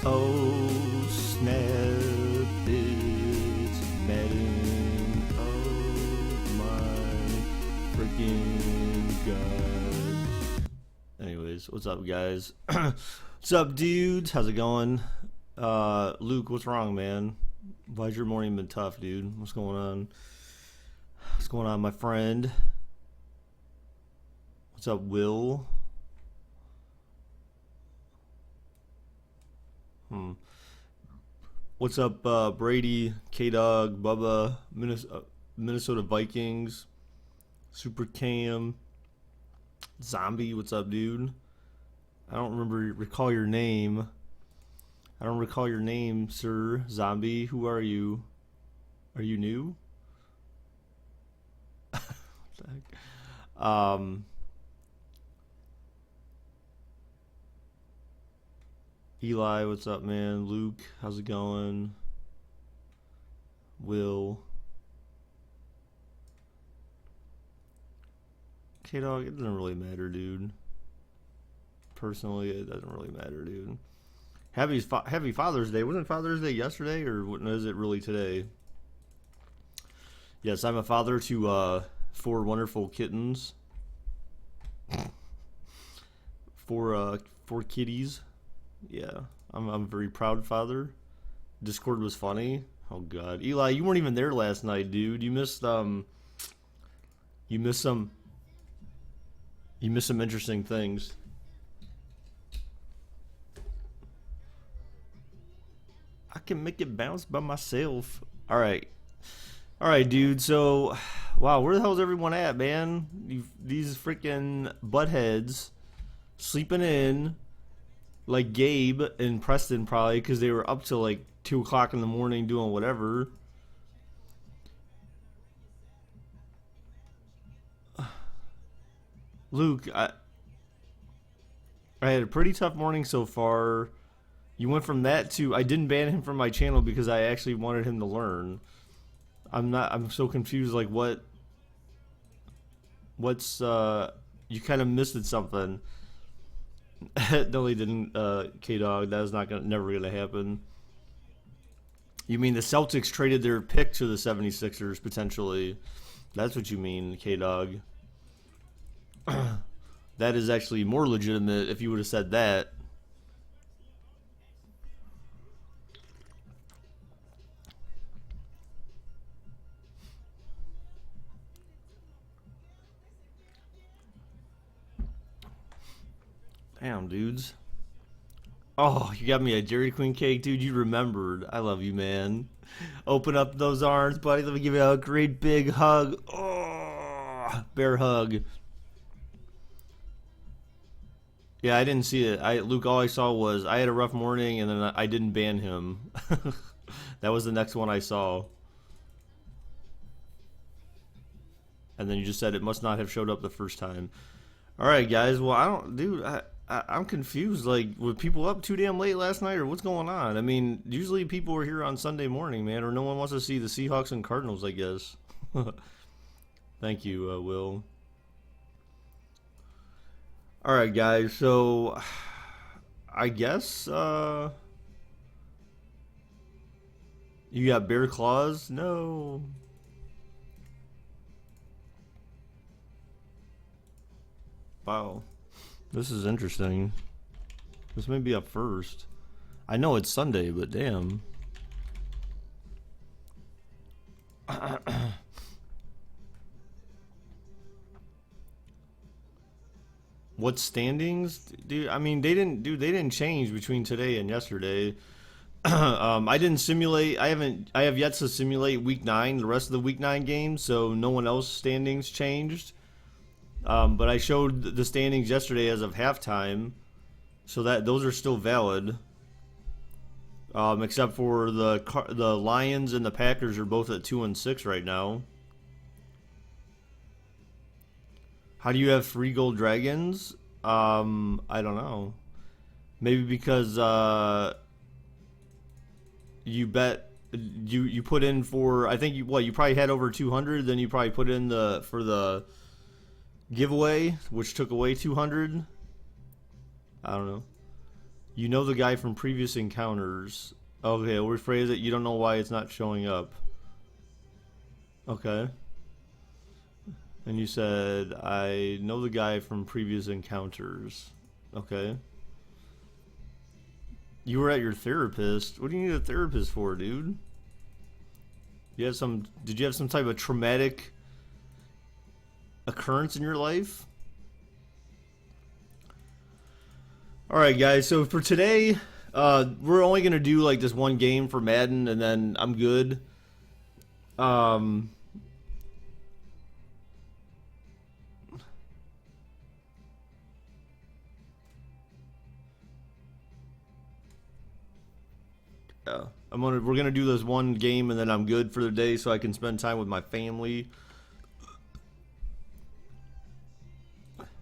Oh, snap, it's Madden. Oh, my freaking God. Anyways, what's up, guys? What's up, dudes? How's it going? Luke, what's wrong, man? Why's your morning been tough, dude? What's going on? What's going on, my friend? What's up, Will? What's up, Brady, K-Dog, Bubba, Minnesota Vikings, Super Cam, Zombie, what's up, dude? I don't recall your name. I don't recall your name, sir. Zombie, who are you? Are you new? What the heck? Eli, what's up, man? Luke, how's it going? Will. K-Dog, it doesn't really matter, dude. Personally, it doesn't really matter, dude. Happy Father's Day. Wasn't Father's Day yesterday, or is it really today? Yes, I'm a father to 4 wonderful kittens. 4 kitties. Yeah, I'm a very proud father. Discord was funny. Oh God, Eli, you weren't even there last night, dude. You missed some interesting things. I can make it bounce by myself. All right, dude. So, wow, where the hell is everyone at, man? These freaking buttheads sleeping in. Like Gabe and Preston probably, because they were up till like 2 o'clock in the morning doing whatever. Luke, I had a pretty tough morning so far. You went from that to I didn't ban him from my channel because I actually wanted him to learn. I'm so confused. Like what's you kind of missed something. No, he didn't, K-Dog. That is never gonna happen. You mean the Celtics traded their pick to the 76ers, potentially? That's what you mean, K-Dog. That is actually more legitimate if you would have said that. Damn, dudes. Oh, you got me a Dairy Queen cake, dude. You remembered. I love you, man. Open up those arms, buddy. Let me give you a great big hug. Oh, bear hug. Yeah, I didn't see it. Luke, all I saw was I had a rough morning, and then I didn't ban him. That was the next one I saw. And then you just said it must not have showed up the first time. All right, guys. Well, I don't, dude. I'm confused. Like, were people up too damn late last night, or what's going on? I mean, usually people are here on Sunday morning, man, or no one wants to see the Seahawks and Cardinals, I guess. Thank you, Will. All right, guys. So, I guess you got bear claws? No. Wow. This is interesting. This may be a first. I know it's Sunday, but damn. What standings? Dude, I mean, they didn't change between today and yesterday. I didn't simulate. I have yet to simulate week 9, the rest of the week 9 games, so no one else standings changed. But I showed the standings yesterday as of halftime, so that those are still valid. Except for the Lions and the Packers are both at 2-6 right now. How do you have free gold dragons? I don't know. Maybe because you bet you put in for, I think you probably had over 200, then you probably put in for the giveaway, which took away 200. I don't know. You know the guy from previous encounters. Okay, we'll rephrase it. You don't know why it's not showing up. Okay. And you said, I know the guy from previous encounters. Okay. You were at your therapist. What do you need a therapist for, dude? Did you have some type of traumatic occurrence in your life? Alright, guys, so for today, we're only going to do like this one game for Madden, and then I'm good. Yeah. We're gonna do this one game and then I'm good for the day so I can spend time with my family.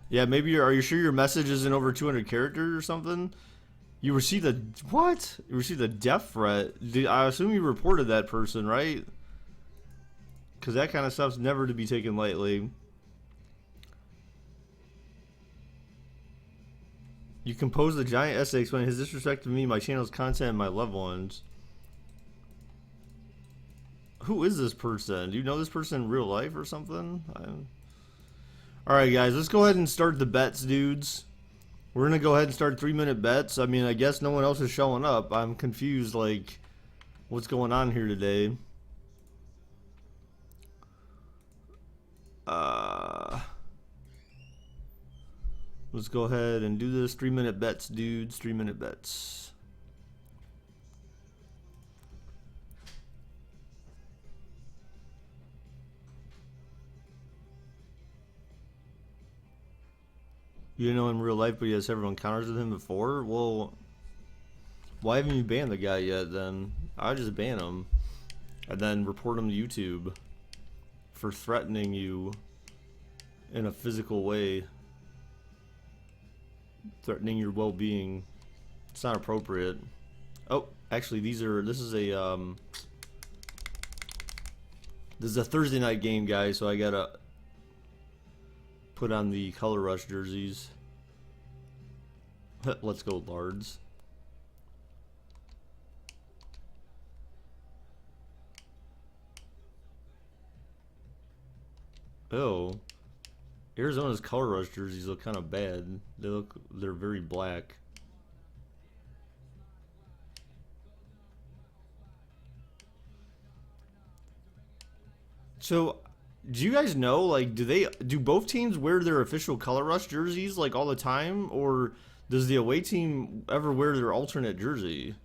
Yeah, maybe are you sure your message isn't over 200 characters or something? You received a what? You received a death threat. I assume you reported that person, right? Because that kind of stuff's never to be taken lightly. You composed a giant essay explaining his disrespect to me, my channel's content, and my loved ones. Who is this person? Do you know this person in real life or something? Alright, guys, let's go ahead and start the bets, dudes. We're gonna go ahead and start 3-minute bets. I mean, I guess no one else is showing up. I'm confused, like, what's going on here today? Let's go ahead and do this. 3-minute bets, dudes. 3-minute bets. You didn't know him in real life, but he has several encounters with him before? Well, why haven't you banned the guy yet then? I'd just ban him. And then report him to YouTube for threatening you in a physical way. Threatening your well-being. It's not appropriate. Oh, actually this is a Thursday night game, guys, so I gotta put on the Color Rush jerseys. Let's go, Lards. Oh, Arizona's Color Rush jerseys look kind of bad. They're very black. So, do you guys know, like, do both teams wear their official Color Rush jerseys like all the time, or does the away team ever wear their alternate jersey?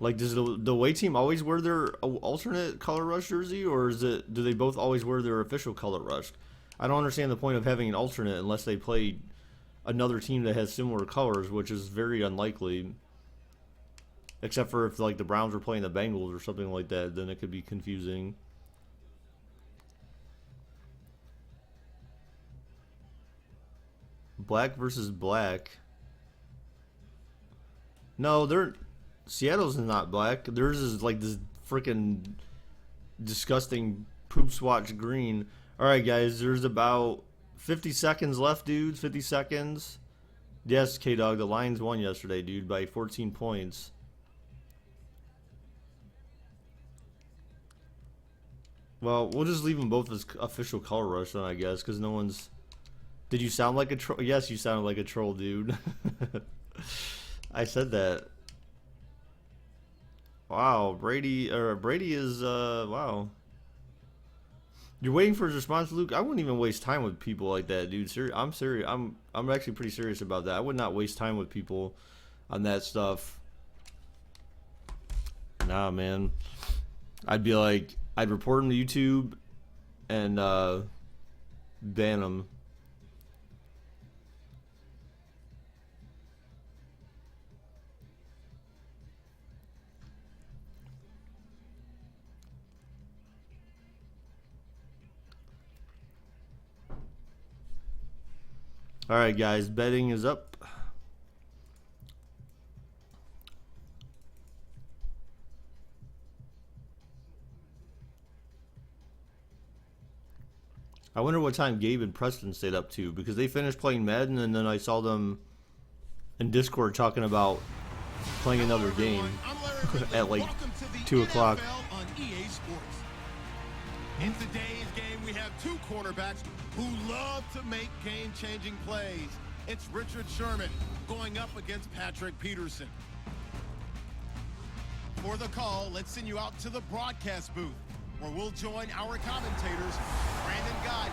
Like, does the away team always wear their alternate Color Rush jersey, or do they both always wear their official Color Rush? I don't understand the point of having an alternate unless they play another team that has similar colors, which is very unlikely. Except for if, like, the Browns were playing the Bengals or something like that, then it could be confusing. Black versus black. No, Seattle's not black. Theirs is like this freaking disgusting poop swatch green. Alright, guys, there's about 50 seconds left, dudes. 50 seconds. Yes, K-Dog, the Lions won yesterday, dude, by 14 points. Well, we'll just leave them both as official Color Rush then, I guess, because no one's... Did you sound like a troll? Yes, you sounded like a troll, dude. I said that. Wow, Brady is, wow. You're waiting for his response, Luke? I wouldn't even waste time with people like that, dude. I'm serious. I'm actually pretty serious about that. I would not waste time with people on that stuff. Nah, man. I'd be like... I'd report him to YouTube and ban him. Alright, guys, betting is up. I wonder what time Gabe and Preston stayed up to, because they finished playing Madden and then I saw them in Discord talking about playing another game at like 2 o'clock. In today's game, we have two quarterbacks who love to make game-changing plays. It's Richard Sherman going up against Patrick Peterson. For the call, let's send you out to the broadcast booth, where we'll join our commentators, Brandon Guyton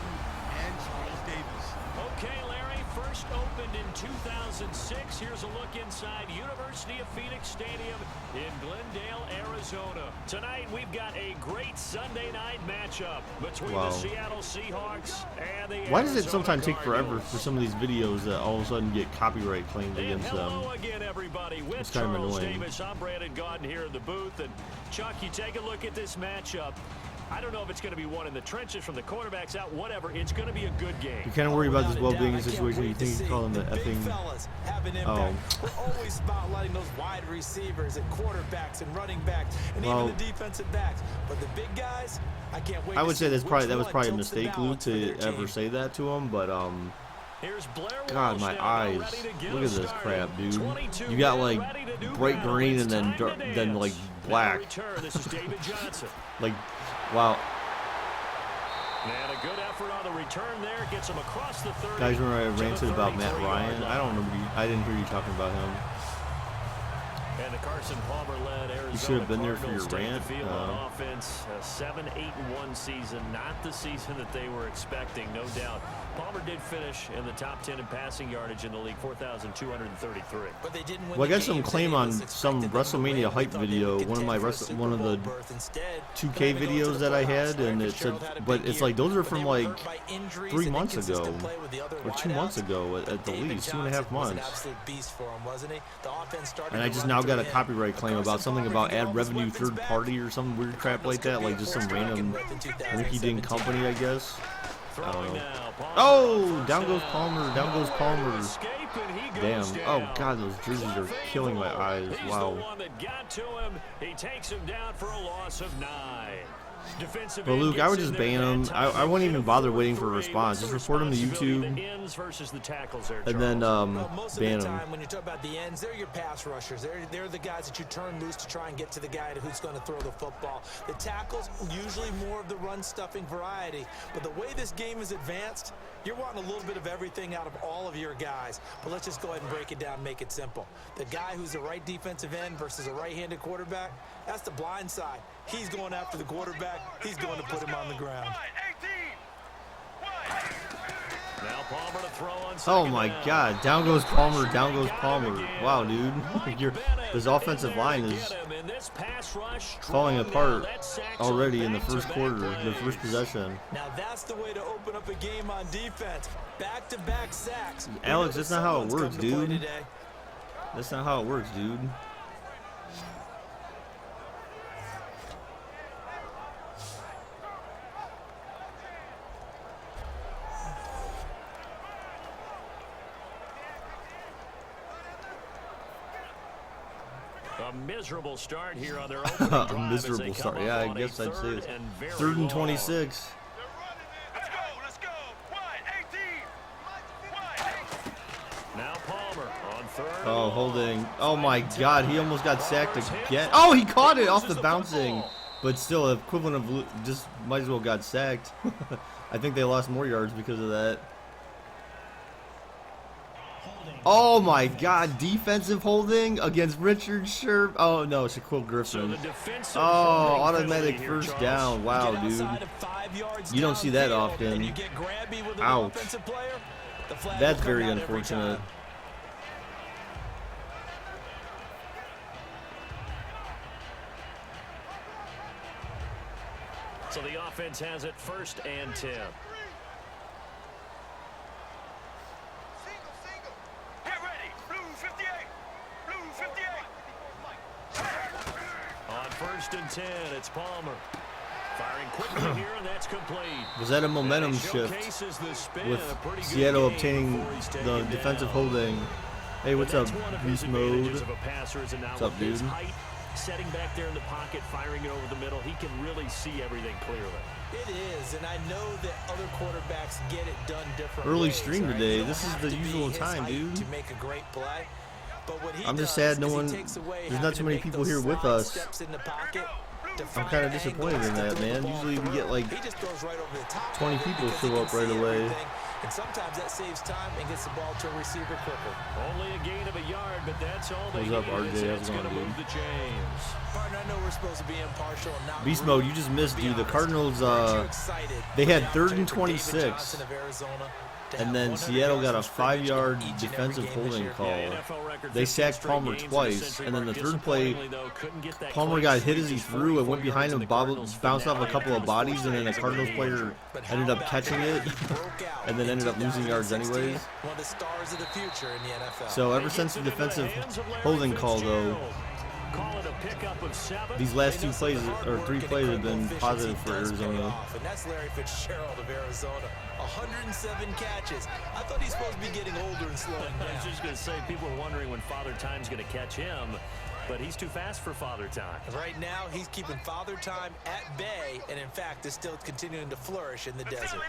and Charles Davis. Okay, Larry, first opened in 2006. Here's a look inside University of Phoenix Stadium in Glendale, Arizona. Tonight, we've got a great Sunday night matchup between the Seattle Seahawks and the Why does it Arizona sometimes take Cardinals. forever for some of these videos that all of a sudden get copyright claimed And against them? hello again, everybody. With It's kind of Charles annoying. Davis, I'm Brandon Guyton here in the booth. And Chuck, you take a look at this matchup. I don't know if it's going to be one in the trenches from the quarterbacks out, whatever. It's going to be a good game. You're kind of worried about this well-being situation. You think you call them the effing... Oh. We're always spotlighting those wide receivers and quarterbacks and running backs and even the defensive backs. But the big guys, I can't wait. I would say that was probably a tilts the mistake, Luke, balance for their to ever team. say that to him. But Here's Blair God, Walsh my now, eyes! ready to get Look at us this started. crap, dude. 22 You got men like ready to do bright battle. green It's and then time to then dance. like Now black. return. This is David Johnson. Like, wow. And a good effort on the return there. Gets him across the 30. Guys, remember I to the ranted about Matt 33-yard Ryan? line. I don't remember. I didn't hear you talking about him. And the Carson Palmer-led Arizona You should have been there for your Cardinals take the rant. field on offense. A 7-8-1 season, not the season that they were expecting, no doubt. Palmer did finish in the top 10 in passing yardage in the league, 4,233. But they didn't win Well, I got the some games claim that on was some expected. They were WrestleMania ready. hype Thought they video, would one of my contend for a one of Super the Bowl berth. Instead, 2K they're gonna go videos to that the I playoffs. had, and Larry it said, Fitzgerald had a but big it's year, like those are but from they were like hurt by injuries 3 and months ago, inconsistent play with the other or 2 months wideouts. ago at the David least, 2.5 Johnson was an months. absolute beast for him, wasn't he? The offense started And I to just run now through got a him. copyright claim about Carson something Palmer about to get ad all his revenue weapons third back. party or some weird crap like that, like just some random rinky dink company, I guess. I don't know. Oh, down goes Palmer, down goes Palmer. Damn. Oh God, those jerseys are killing my eyes. He's the Wow. one that got to him. He takes him down for a loss of 9. Defensive But end Luke, I gets would in just there ban that him. time. I wouldn't even bother waiting for a What's response. the Just report him to responsibility of YouTube, the ends versus the tackles there, and then Charles? Well, most ban of the him. time, when you talk about the ends, they're your pass rushers. They're the guys that you turn loose to try and get to the guy who's going to throw the football. The tackles, usually more of the run-stuffing variety. But the way this game is advanced, you're wanting a little bit of everything out of all of your guys. But let's just go ahead and break it down and make it simple. The guy who's a right defensive end versus a right-handed quarterback, that's the blind side. He's going after the quarterback. He's going to put him on the ground. Now Palmer to throw on Oh second my down. God, down goes Palmer, down goes Palmer. Wow, dude, this offensive line is falling apart already in the first quarter, the first possession. Now that's the way to open up a game on defense. Back-to-back sacks. Alex, that's not how it works, Someone's come to play dude. today. That's not how it works, dude. A miserable start here on their opening drive A as they miserable come start. up Yeah, I on a guess I'd say third it's and very 3rd and long. 26. Now Palmer on third. Oh, holding. Oh my God, he almost got sacked again. Oh, he caught it off the bouncing. But still, equivalent of just might as well got sacked. I think they lost more yards because of that. Oh my God, defensive holding against Richard Sherp. Oh no, Shaquille Griffin. Oh, automatic first down. Wow, dude. You don't see that often. Ouch. That's very unfortunate. So the offense has it 1st and 10. On 1st and 10, it's Palmer. Firing quickly here, and that's complete. Was that a momentum And he shift showcases the spin. with A pretty good Seattle game obtaining before he's the taken defensive down. holding? Hey, what's up, That's one of his Beast Mode? advantages of a passer is now What's up, with his dude? height setting back there in the pocket, firing it over the middle. He can really see everything clearly. It is, and I know that other quarterbacks get it done differently. Early stream today. This is the usual time, dude. To make a great play. But what he I'm just does sad no is he one. takes away There's having not to too many make people those here with slide us. steps in the pocket to I'm find kind of disappointed in that, man. Usually we get like he just goes right over the top 20 of it people because he show can up right see away. everything, and sometimes that saves time and gets the ball to a receiver quicker. Only a gain of a yard, but that's all they What's up, need. RJ? How's It's it going to going, move dude? the chains. Partner, I know we're supposed to be impartial and not Beast rude, mode. You just missed, to be dude. The honest. Cardinals. Aren't you excited They for had the 3rd and opportunity for David 26, Johnson of Arizona to and have then 100 Seattle got a yards from scrimmage 5-yard in each and every defensive game this holding year? call. Yeah, NFL record, They 15 sacked straight Palmer games in the twice, century and then mark. the third play, Disappointingly, though, couldn't get that Palmer clean got sweep. hit as he Just threw and 44 went behind yards in him, the Cardinals bounced off a finale couple of after bodies, and then the those Cardinals days. player But ended how up about catching the it, guy who broke out and then in ended up losing yards 2016? anyways. One of the stars of the future in the NFL. So ever since the defensive holding call, though, Call it a pickup of 7. these last They know 2 some plays hard or work 3 and plays have been incredible positive efficiency for does pay Arizona. off, and that's Larry Fitzgerald of Arizona. 107 catches. I thought he's supposed to be getting older and slowing I was down. just going to say, people are wondering when Father Time's going to catch him, but he's too fast for Father Time. Right now, he's keeping Father Time at bay, and in fact, is still continuing to flourish in the desert.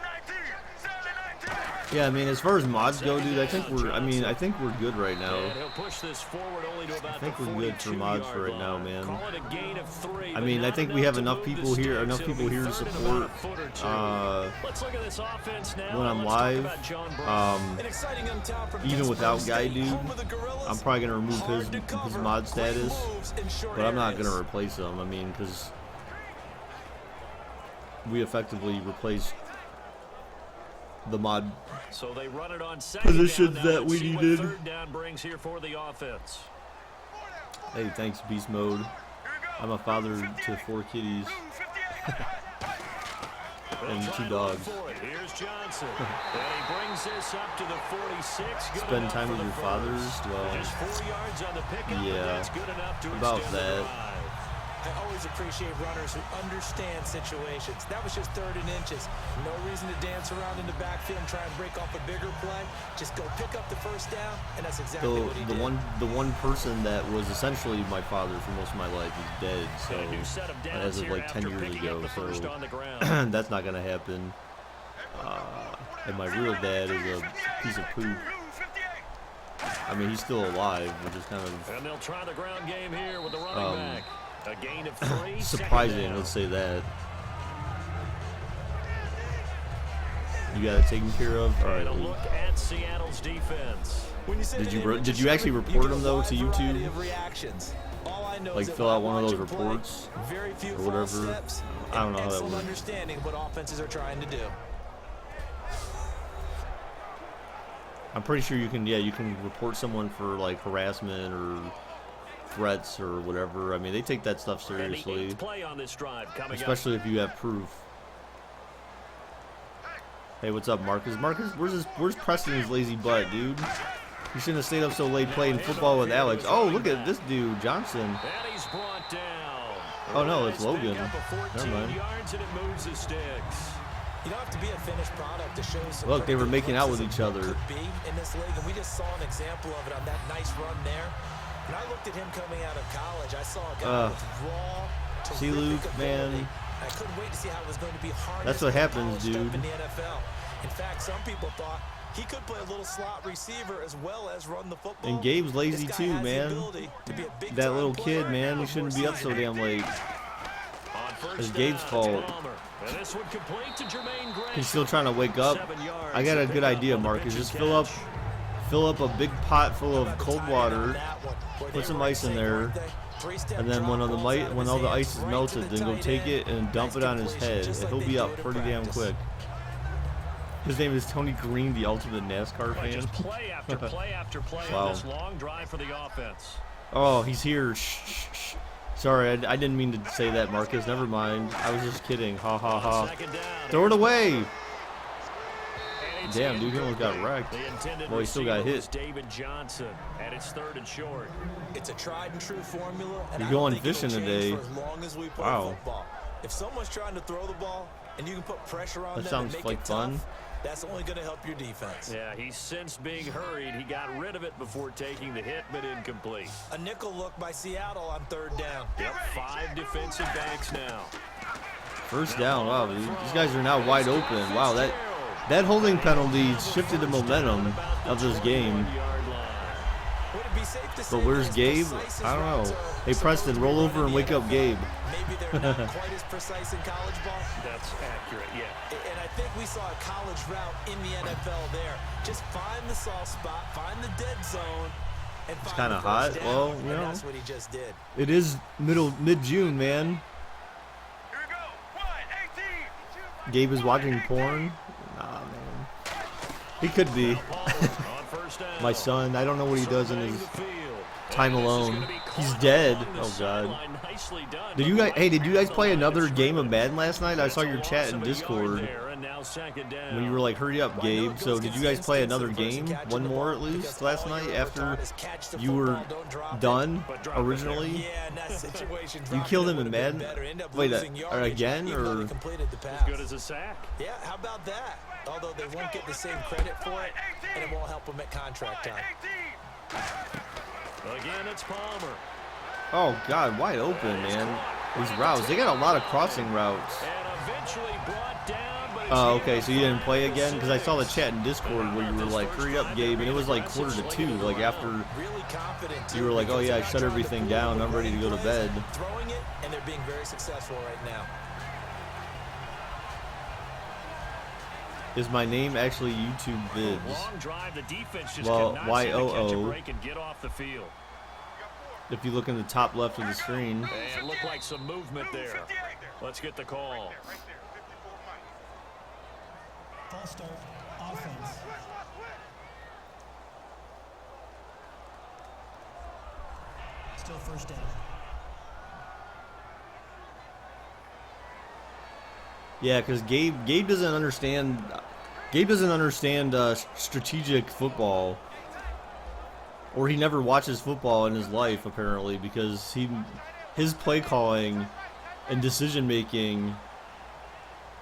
Yeah, I mean, as far as mods go, dude, I think we're good right now. And he'll push this forward only to about I think the we're good for mods for 42-yard right now, line. man. Call it a gain of 3, I but mean, I not think we have to enough move the people here, sticks. enough It'll people be here to third and support. about a foot or 2. Let's look at this offense now. When and I'm let's talk live, about John Brown. An exciting young town from even without Pittsburgh Guy State, Dude, home of the Gorillas. I'm probably gonna remove Hard to his cover. mod Great status, moves in short but I'm not areas. gonna replace him. I mean, because we effectively replaced the mod So they run it on second positions down now. that Let's we see what needed. third down brings here for the offense. Hey, thanks, Beast Mode. I'm a father to 4 kitties and 2 dogs. Here's Johnson. And he brings this up to the 46. Good Spend enough time for with the your first. fathers? Well, Just 4 yards on the pickup, but yeah, that's good enough to about extend the that. drive. I always appreciate runners who understand situations. That was just 3rd and inches. No reason to dance around in the backfield and try and break off a bigger play. Just go pick up the first down, and that's exactly what he did. The one person that was essentially my father for most of my life is dead. So And a new set of downs as of here like 10 after years picking up ago. the first So on the ground. that's not gonna happen. And my real dad is a piece of poop. I mean, he's still alive, which is kind of And they'll try the ground game here with the running back. A gain of 3. surprising. Let's say that. You got it taken care of. All right. And a look at Seattle's defense. When you send Did an you image did of you actually Sherman, report get him a though wide to variety YouTube? of reactions. All I know Like is that fill when out I one of watch those him play, reports very few or false whatever. steps, I don't know how that excellent works. understanding of what offenses are trying to do. I'm pretty sure you can. Yeah, you can report someone for like harassment or threats or whatever. I mean, they take that stuff And the seriously, 8th play on this drive coming especially if you have proof. Hey, what's up, Marcus? Marcus, where's Preston's lazy butt, dude? You shouldn't have stayed up so late playing football with Alex. Oh, look at this dude, Johnson. And he's brought down. Oh no, it's Nice Logan. pickup of 14 Never mind. yards, and it moves the sticks. You don't have to be a finished product to show some Look, they were pretty good making out with glimpses each of what other. could be in this league, and we just saw an example of it on that nice run there. When I looked at him coming out of college, I saw a guy with raw, see, Luke, terrific man. ability. I couldn't wait to see how it was going to be harnessed. That's what and happens, polished up dude. in the NFL. In fact, some people thought he could play a little slot receiver as well as run the football. And Gabe's lazy This guy too, has the man. ability to be a big That time little player kid, man, he before shouldn't be up so season. damn late. On first It's down, Gabe's fault. Palmer. And this one complete to Jermaine Graham. He's still trying to wake up. 7 yards. I got a Pick good up idea, on the Marcus. pitch Just and fill up a big pot full of About the cold timing on water, that one, where put they some were ice in saying, there, weren't they? Three-step and then drop when balls out of when his all the hands, ice is right to melted, the then go tight take end. it and dump Nice it on his completion, head. just like He'll they be do up it in pretty damn practice. quick. His name is Tony Green, the ultimate NASCAR But fan. just play after play after play Wow. on this long drive for the offense. Oh, he's here. Shh, shh, shh. Sorry, I didn't mean to say that, Marcus. Never mind. I was just kidding. Ha ha ha. Second down. Throw it away. And it's Damn, dude, he almost got incomplete. wrecked. The intended Well, he still got receiver hit. was David Johnson, and it's 3rd and short. It's a tried and true formula, and You're I don't going think it'll fishing change today. for as long as we play Wow. football. If someone's trying to throw the ball and you can put pressure on That them sounds and make like it fun. tough, That's only going to help your defense. Yeah, he sensed being hurried. He got rid of it before taking the hit, but incomplete. A nickel look by Seattle on 3rd down. Yep, 5 defensive backs now. First down. Wow, dude. These guys are now wide open. Wow, that holding penalty shifted the momentum of this game. But where's Gabe? I don't know. Hey, Preston, roll over and wake up Gabe. Maybe they're not quite as precise in college ball. That's accurate, yeah. And I think we saw a college route in the NFL there. Just find the soft spot, find the dead zone, and It's find kind the of first hot. down. Well, And that's what he just did. it is mid-June, man. Gabe is watching porn. Nah, man. He could be. My son. I don't know what he does in his time alone. He's dead. Oh God. Did you guys? Hey, did you guys play another game of Madden last night? I saw your chat in Discord when you were like, "Hurry up, Gabe." So did you guys play another game? One more at least last night after you were done originally? You killed him in Madden. Wait, again or? As good as a sack. Yeah, how about that? Although they won't get the same credit for it, and it won't help them at contract time. Again, it's Palmer. Oh God, wide open, man. These routes, they got a lot of crossing routes. And eventually brought down, but Oh, okay, so you didn't play again? Because I saw the chat in Discord where you were like, "Hurry up, Gabe," and it was like 1:45, like after Really confident you were like, "Oh yeah, I shut everything down. I'm ready to go to bed." Throwing it, and they're being very successful right now. Is my name actually YouTube vids? long drive, the defense just Well, cannot seem to catch a YOO. break and get off the field. If you look in the top left of the screen. And looked like some movement there. Let's get the call. False start, offense. Still first down. Yeah, because Gabe doesn't understand. Gabe doesn't understand strategic football, or he never watches football in his life apparently, because his play calling and decision making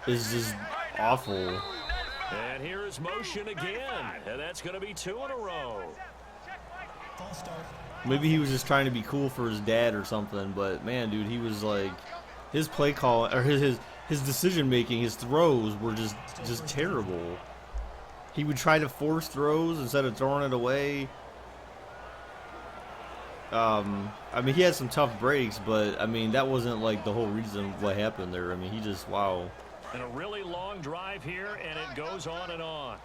is just awful. And here is motion again, and that's going to be 2 in a row. False start. Maybe he was just trying to be cool for his dad or something, but man, dude, he was like, his play call or his decision making, his throws were just terrible. He would try to force throws instead of throwing it away. I mean, he had some tough breaks, but I mean, that wasn't like the whole reason what happened there. I mean, he just, wow. And a really long drive here, and it goes on and on.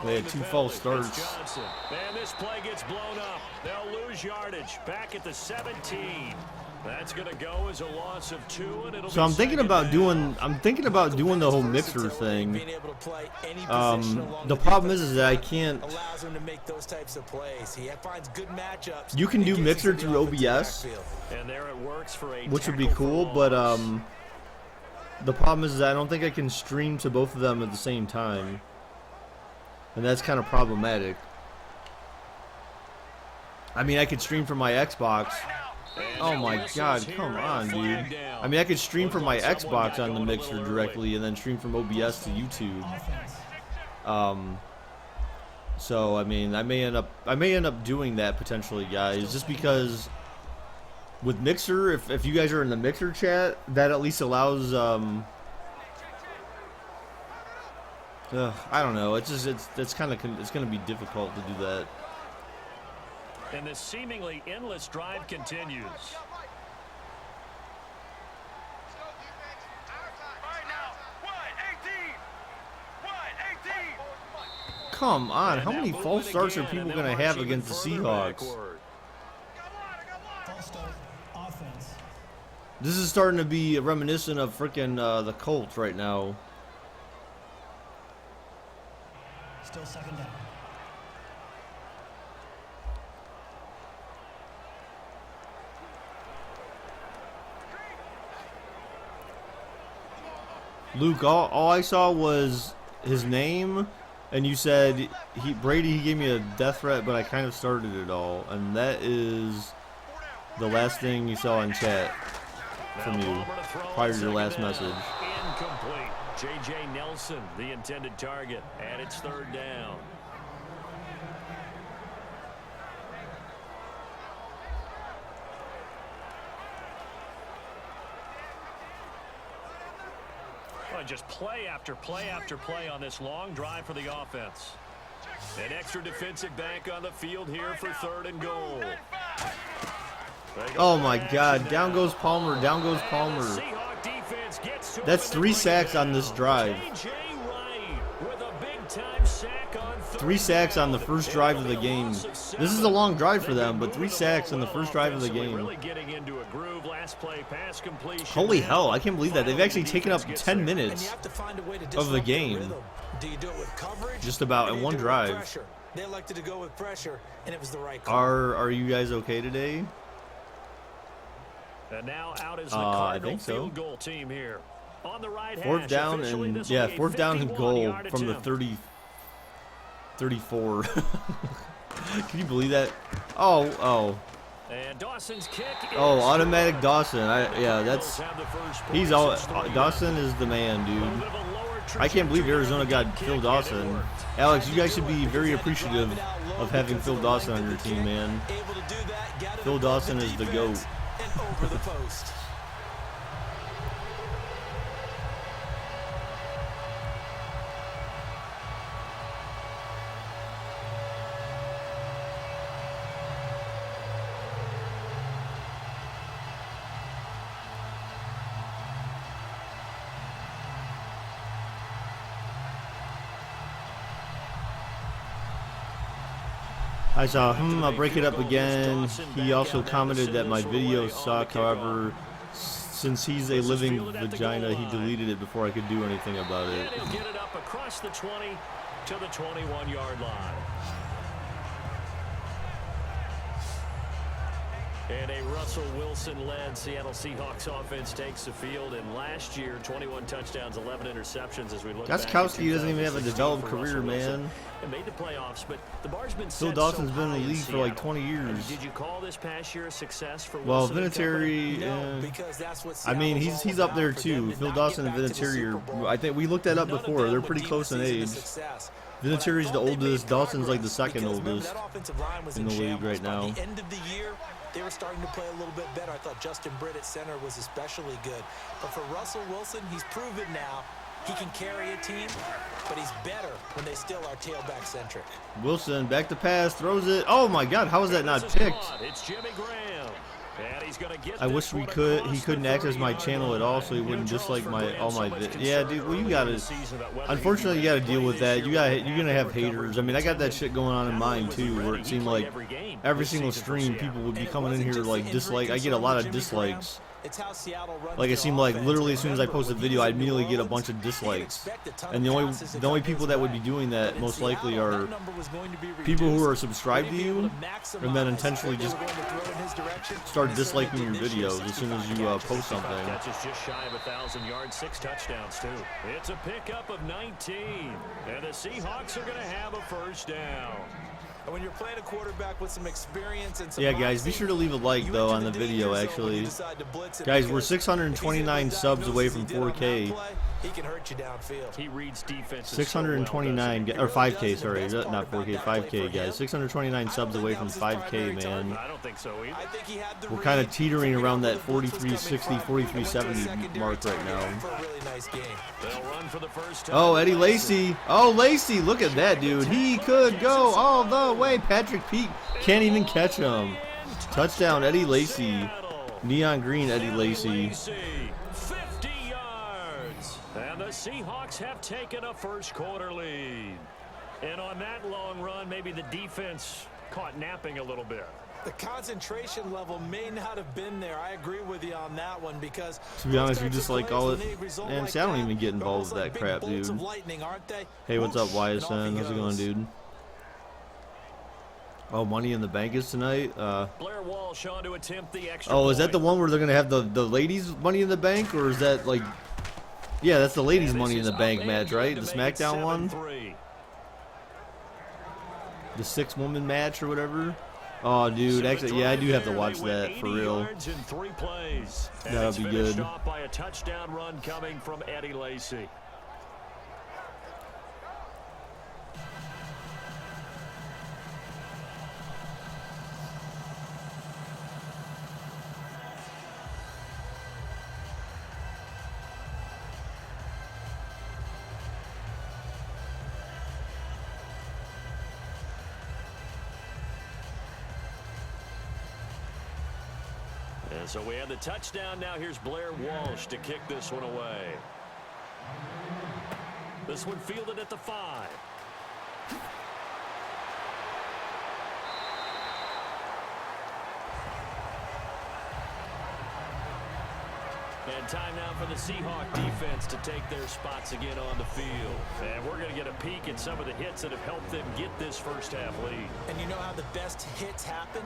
They had 2 false starts. And this play gets blown up. They'll lose yardage. Back at the 17. That's going to go as a loss of 2, and it'll So I'm be thinking second about down. doing the whole mixer thing. The problem is that I can't. Allows him to make those types of plays. He finds good matchups. You can and do gets mixer into the through offensive OBS, backfield. And there it works for a which would be tackle cool, for but loss. the problem is that I don't think I can stream to both of them at the same time, and that's kind of problematic. I mean, I could stream from my Xbox. Oh my God, come on, dude. I mean, I could stream from my Xbox on the mixer directly and then stream from OBS to YouTube. So I mean, I may end up doing that potentially, guys, just because with Mixer, if you guys are in the Mixer chat, that at least allows I don't know, it's kind of it's going to be difficult to do that. And this seemingly endless drive continues. Come on, And how now many moving false starts are again, people and going to they'll have march against the even further Seahawks? backward. False start, offense. This is starting to be reminiscent of freaking the Colts right now. Still second down. Luke, all I saw was his name, and you said Brady. He gave me a death threat, but I kind of started it all, and that is the last thing you saw in chat from you prior to your last message. Incomplete. J.J. Nelson, the intended target, and it's 3rd down. Well, just play after play after play on this long drive for the offense. An extra defensive back on the field here for 3rd and goal. Oh my God, down goes Palmer, down goes Palmer. That's 3 sacks on this drive. 3 sacks on the first drive of the game. This is a long drive for them, but 3 sacks on the first drive of the game. Holy hell, I can't believe that. They've actually taken up 10 minutes of the game. Just about in one drive. They elected to go with pressure, and it was the right call. Are you guys okay today? And now out is the I think so. field goal team here. On the right 4th down and 4th down and goal from the 34. Can you believe that? Oh. And Dawson's kick Oh, automatic Dawson. He's all Dawson is the man, dude. I can't believe Arizona got Phil Dawson. Alex, you guys should be very appreciative of having Phil Dawson on your team, man. Phil Dawson is the GOAT. Over the post. I saw I'll break it up again. He also commented that my videos suck. However, since he's a living vagina, he deleted it before I could do anything about it. He'll get it up across the 20 to the 21-yard line. And a Russell Wilson-led Seattle Seahawks offense takes the field. And last year, 21 touchdowns, 11 interceptions. As we look back, Gostkowski doesn't even have a developed career, man. And made the playoffs, but the bar's been Phil set Dawson's so been in the high league for like 20 years. Did you call this past year a success for Well, Wilson and Vinatieri, I mean, he's up there too. Phil Dawson and Vinatieri, I think we looked that up before. They're pretty close in age. Vinatieri's the oldest. Dawson's like the second oldest in the league right now. At the end of the year, they were starting to play a little bit better. I thought Justin Britt at center was especially good. But for Russell Wilson, he's proven now he can carry a team, but he's better when they still are tailback centric. Wilson back to pass, throws it. Oh my God, how is that not picked? It's Jimmy Graham. And he's gonna get I wish he couldn't access my channel at all, so he wouldn't dislike all my yeah, dude. Well, you gotta. Unfortunately, you gotta deal with that. You're gonna have haters. I mean, I got that shit going on in mine too, where it seemed like every single stream people would be coming in here like dislike. I get a lot of dislikes. Like it seemed like literally as soon as I post a video, I'd immediately get a bunch of dislikes. And the only people that would be doing that most likely are people who are subscribed to you and then intentionally just start disliking your videos as soon as you post something. Catches just shy of 1,000 yards, 6 touchdowns too. It's a pickup of 19, and the Seahawks are going to have a 1st down. And when you're playing a quarterback with some experience and some yeah, guys, be sure to leave a like though on the video. Actually, guys, we're 629 subs away from 4K. He can hurt you downfield. He reads defense. 629 or 5K, sorry, not 4K, 5K, guys. 629 subs away from 5K, man. I don't think so either. I think he had the We're kind of teetering around that 4360, 4370 mark right now. They'll run for the first time. Oh, Eddie Lacy. Oh, Lacy, look at that, dude. He could go all the way. Patrick Peak can't even catch him. Touchdown, Eddie Lacy. Neon green, Eddie Lacy. 50 yards. And the Seahawks have taken a first quarter lead. And on that long run, maybe the defense caught napping a little bit. The concentration level may not have been there. I agree with you on that one because to be honest, you just like all it. Man, see, I don't even get involved with that crap, dude. Hey, what's up, YSN? How's it going, dude? Oh, Money in the Bank is tonight. Blair Walsh on to attempt the extra oh, is that the one where they're gonna have the ladies' Money in the Bank, or is that like? Yeah, that's the ladies' Money in the Bank match, right? The SmackDown one. The 6-woman match or whatever. Oh, dude, actually, yeah, I do have to watch that for real. That'll be good. Off by a touchdown run coming from Eddie Lacy. And so we have the touchdown. Now here's Blair Walsh to kick this one away. This one fielded at the 5. And time now for the Seahawks defense to take their spots again on the field. And we're going to get a peek at some of the hits that have helped them get this first half lead. And you know how the best hits happen?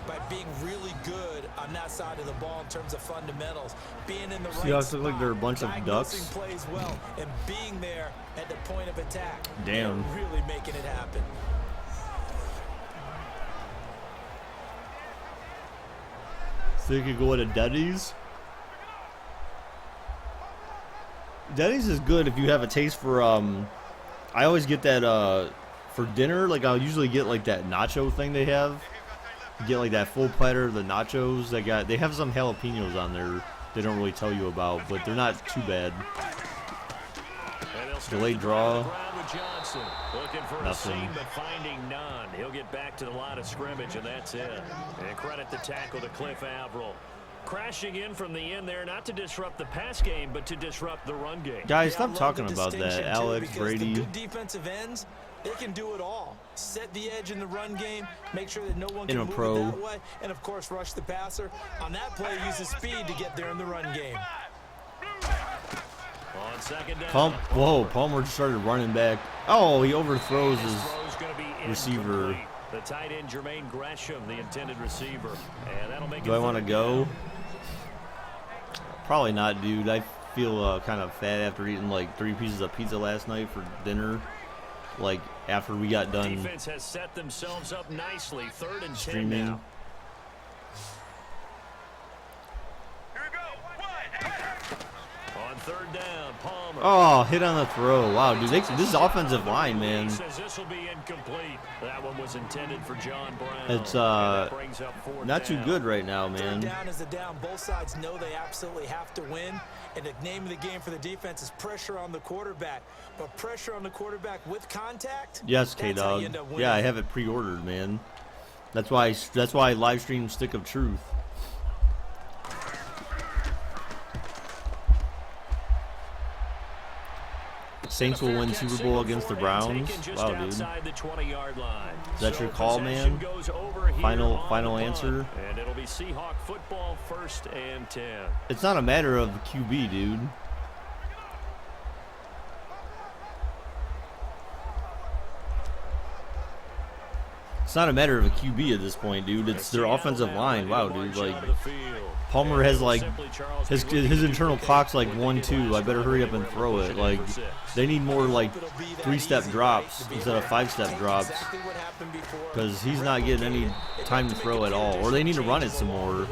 By being really good on that side of the ball in terms of fundamentals, being in the right Seahawks spot, look like they're a bunch of ducks. plays well, and being there at the point of attack. Damn. They're really making it happen. So you could go to Denny's. Denny's is good if you have a taste for I always get that for dinner. Like I'll usually get like that nacho thing they have. You get like that full platter, the nachos. They have some jalapenos on there. They don't really tell you about, but they're not too bad. Delayed draw. Nothing. But finding none. He'll get back to the line of scrimmage, and that's it. And credit the tackle to Cliff Averill. Crashing in from the end there, not to disrupt the pass game, but to disrupt the run game. Guys, stop talking about that. Alex, Brady. The good defensive ends, they can do it all. Set the edge in the run game, make sure that no one can move it that way, and of course rush the passer. On that play, use his speed to get there in the run game. On second down. Whoa, Palmer just started running back. Oh, he overthrows his receiver. Incomplete. The tight end, Jermaine Gresham, the intended receiver. And that'll make Do I want to go? Probably not, dude. I feel kind of fat after eating like 3 pieces of pizza last night for dinner. Like after we got done defense has set themselves up nicely. 3rd and 10 streaming. now. On 3rd down, Palmer. Oh, hit on the throw. Wow, dude. This is offensive line, man. Says this will be incomplete. That one was intended for John Brown. It's not too good right now, man. 3rd down is the down. Both sides know they absolutely have to win. And the name of the game for the defense is pressure on the quarterback. But pressure on the quarterback with contact? Yes, K-Dog. Yeah, I have it pre-ordered, man. That's why I live stream Stick of Truth. Saints will win Super Bowl against the Browns. Wow, dude. Is that your call, man? Final answer? And it'll be Seahawk football, 1st and 10. It's not a matter of QB, dude. It's not a matter of a QB at this point, dude. It's their offensive line. Wow, dude. Like Palmer has like his internal clock's like 1-2. I better hurry up and throw it. Like they need more like 3-step drops instead of 5-step drops because he's not getting any time to throw at all. Or they need to run it some more.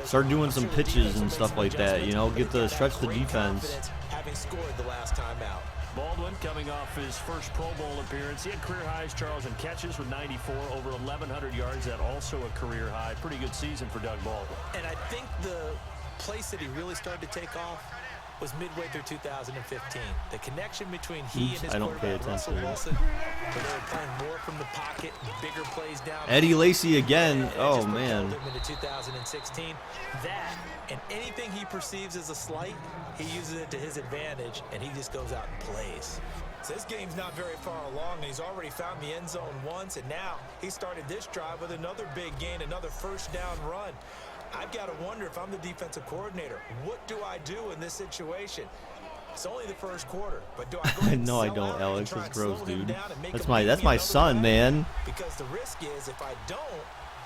Start doing some pitches and stuff like that. You know, stretch the defense. Having scored the last time out. Baldwin coming off his first Pro Bowl appearance. He had career highs, Charles, in catches with 94, over 1,100 yards. That also a career high. Pretty good season for Doug Baldwin. And I think the place that he really started to take off was midway through 2015. The connection between he and his quarterback, Russell Wilson, where they were playing more from the pocket, bigger plays down. Eddie Lacy again. Oh, man. Into 2016. That and anything he perceives as a slight, he uses it to his advantage, and he just goes out and plays. So this game's not very far along, and he's already found the end zone once, and now he started this drive with another big gain, another 1st down run. I've got to wonder if I'm the defensive coordinator, what do I do in this situation? It's only the 1st quarter, but do I go and No, I sell don't, out Alex. and That's try and gross, slow him dude. down and make That's him my beat me son, another man. Because the risk is if I don't,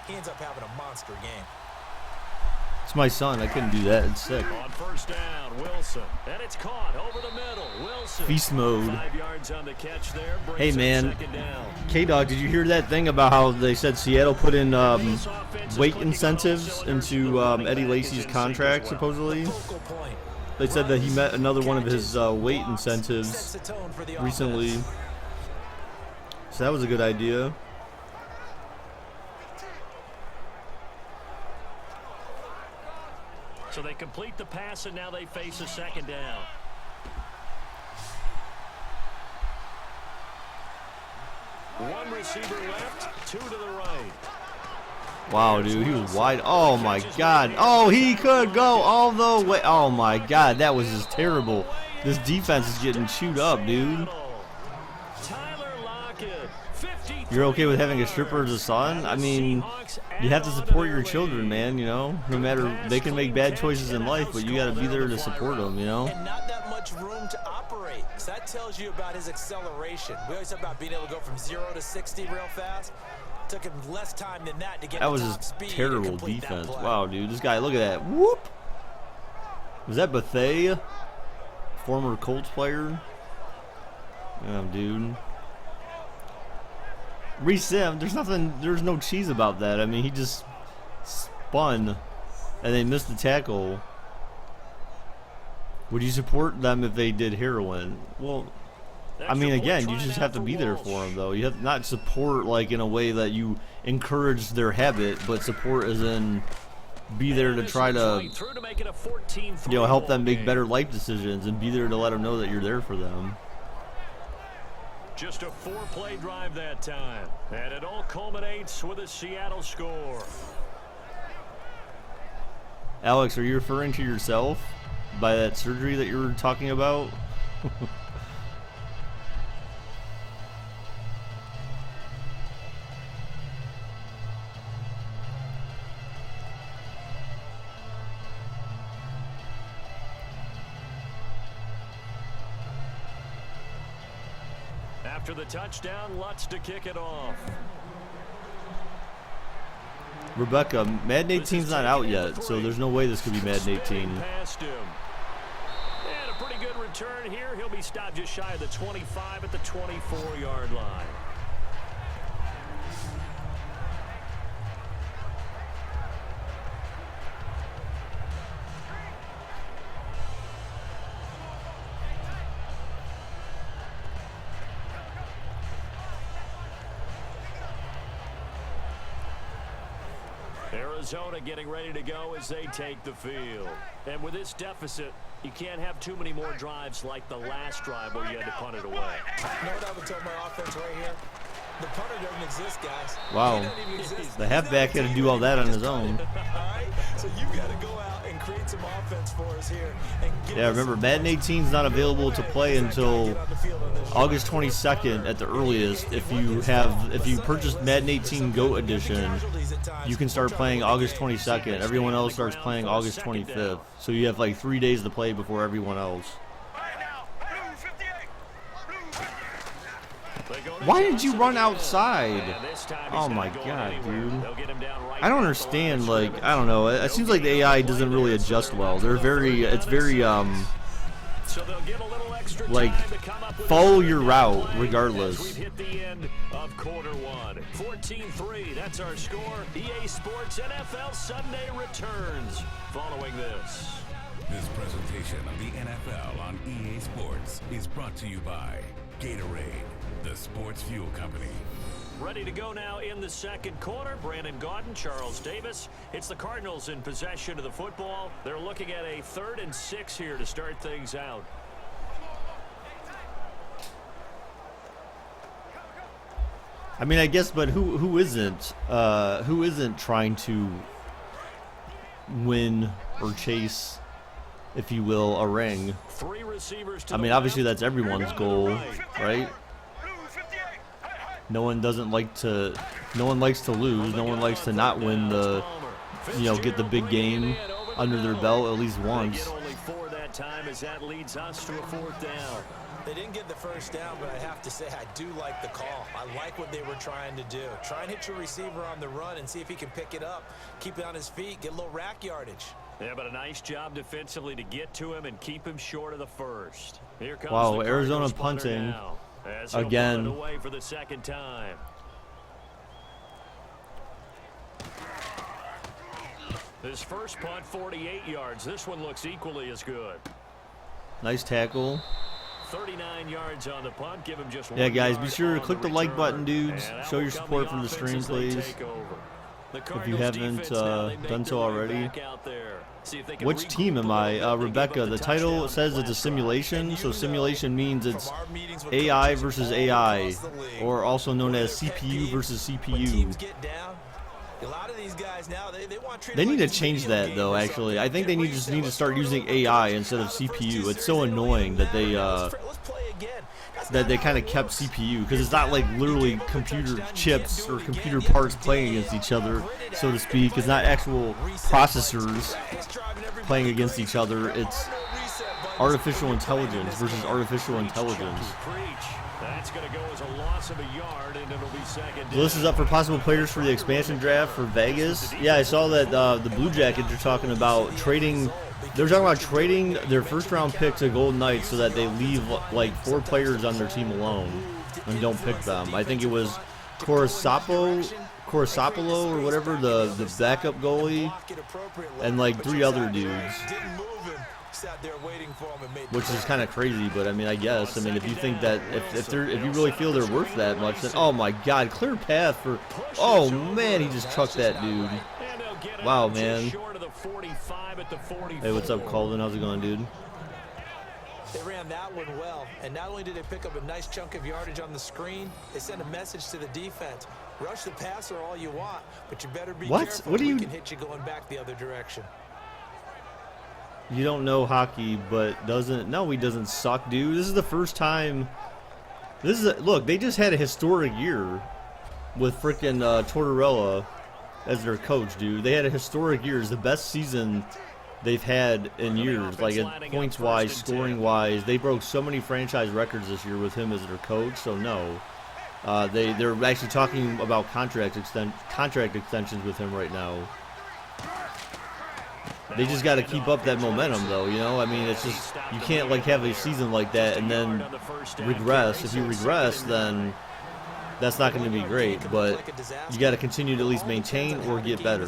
he ends up having a monster game. It's my son. I couldn't do that. It's sick. On 1st down, Wilson. And it's caught over the middle. Wilson Wilson. Feast mode. 5 yards on the catch there. Hey, Brings up man. second down. K-Dog, did you hear that thing about how they said Seattle put in weight incentives into Eddie Lacy's contract, supposedly? Focal point. They said that he met another one of his weight incentives Sets the tone for the recently. offense. So that was a good idea. So they complete the pass, and now they face a second down. One receiver left, 2 to the right. Wow, dude, he was wide. Oh, my God. Oh, he could go all the way. Oh, my God, that was just terrible. This defense is getting chewed up, dude. Tyler Lockett, 53 You're okay with having a stripper as a son? I mean, you have to support your children, man, you know? No matter, they can make bad choices in life, but you got to be there to support them, you know? And not that much room to operate. So that tells you about his acceleration. We always talk about being able to go from 0 to 60 real fast. Took him less time than that to get That the was top just speed to terrible complete that defense. play. Wow, dude, this guy, look at that. Whoop! Was that Bethea? Former Colts player? Yeah, dude. Resim, there's no cheese about that. I mean, he just spun and they missed the tackle. Would you support them if they did heroin? Well, I mean, again, you just have to be there for them, though. You have to not support, like, in a way that you encourage their habit, but support as in be there to try to, you know, help them make better life decisions and be there to let them know that you're there for them. Just a 4-play drive that time. And it all culminates with a Seattle score. Alex, are you referring to yourself by that surgery that you were talking about? After the touchdown, Lutz to kick it off. Rebecca, Madden 18's not out yet, so there's no way this could be Madden 18. Past him. And a pretty good return here. He'll be stopped just shy of the 25 at the 24-yard line. Arizona getting ready to go as they take the field. And with this deficit, you can't have too many more drives like the last drive where you had to punt it away. You know what I would tell my offense right here? The punter doesn't exist, guys. Wow. He doesn't even exist. The halfback had to do all that on his own. All right? So you've got to go out and create some offense for us here. And give Yeah, us remember, some Madden points. 18's not available to play until Get on the field on this August 22nd at the earliest. If you purchased Madden 18 GOAT Edition, you can start playing August 22nd. Everyone else starts playing August 25th. So you have like 3 days to play before everyone else. Why did you run outside? Oh my God, dude. I don't understand, like, I don't know. It seems like the AI doesn't really adjust well. It's very, like, follow your route regardless. We've hit the end of quarter one. 14-3, that's our score. EA Sports NFL Sunday returns following this. This presentation of the NFL on EA Sports is brought to you by Gatorade, the sports fuel company. Ready to go now in the second quarter. Brandon Gaudin, Charles Davis. It's the Cardinals in possession of the football. They're looking at a 3rd and 6 here to start things out. I mean, I guess, but who isn't trying to win or chase, if you will, a ring? 3 receivers to I mean, the obviously left. that's everyone's goal, right? No one likes to lose. No one likes to not win the, you know, get the big game under their belt at least once. They get only 4 that time as that leads us to a 4th down. They didn't get the first down, but I have to say I do like the call. I like what they were trying to do. Try and hit your receiver on the run and see if he can pick it up, keep it on his feet, get a little rack yardage. Yeah, but a nice job defensively to get to him and keep him short of the first. Here comes Wow, the Arizona Cardinals punter punting now, as he'll again. punt it away for the second time. His first punt, 48 yards. This one looks equally as good. Nice tackle. 39 yards on the punt. Give him just Yeah, 1 guys, be yard sure to on click the like button, dudes. And that Show will your come support the for the offense stream, as they please. take over. The If you Cardinals haven't defense now, they make done so their way already. back out there. See if they can Which regroup team a am little I? bit. They give up Rebecca, the title touchdown says it's a last drive. simulation, so simulation means it's From our meetings with AI coaches versus all AI, across the league, or also known one of as their pet CPU peeves, versus when CPU. teams get down, a lot of these guys now, they want to treat They it need like to it's a change video that game though. or Actually, something. I think they Get just reset, need to let's start start using over. AI instead of Now, the first two CPU. It's series, so they don't annoying even that they matter. Let's play again. That's that not they how kind it of kept works. CPU, because it's not like You literally gave up a computer touchdown, you chips can't do or it computer again. You parts have to playing dig against in, each other, grit it so to out, speak. It's not actual reset processors buttons. It's driving everybody playing against crazy. each other. There It's are no reset buttons artificial when you're playing in intelligence this versus game. artificial intelligence. Preach. That's going to go as a loss of a yard, and it'll be second The list is up for possible players for the expansion draft for Vegas. Yeah, I saw that the Blue Jackets are talking about trading. They're talking about trading their first-round pick to Golden Knights so that they leave like 4 players on their team alone and don't pick them. I think it was Corsopolo or whatever, the backup goalie, and like 3 other dudes, which is kind of crazy. But I mean, I guess, I mean, if you think that if you really feel they're worth that much, then oh my God, clear path for. Oh man, he just trucked that dude. Wow, man. Hey, what's up, Colvin? How's it going, dude? They ran that one well, and not only did they pick up a nice chunk of yardage on the screen, they sent a message to the defense. Rush the passer all you want, but you better be careful. What do you? We can hit you going back the other direction. You don't know hockey, but doesn't. No, he doesn't suck, dude. This is the first time. Look, they just had a historic year with frickin' Tortorella as their coach, dude. They had a historic year. It's the best season they've had in years, like points wise, scoring wise. They broke so many franchise records this year with him as their coach. So no, they're actually talking about contract extensions with him right now. They just got to keep up that momentum, though. You know, I mean, it's just you can't like have a season like that and then regress. If you regress, then that's not going to be great. But you got to continue to at least maintain or get better.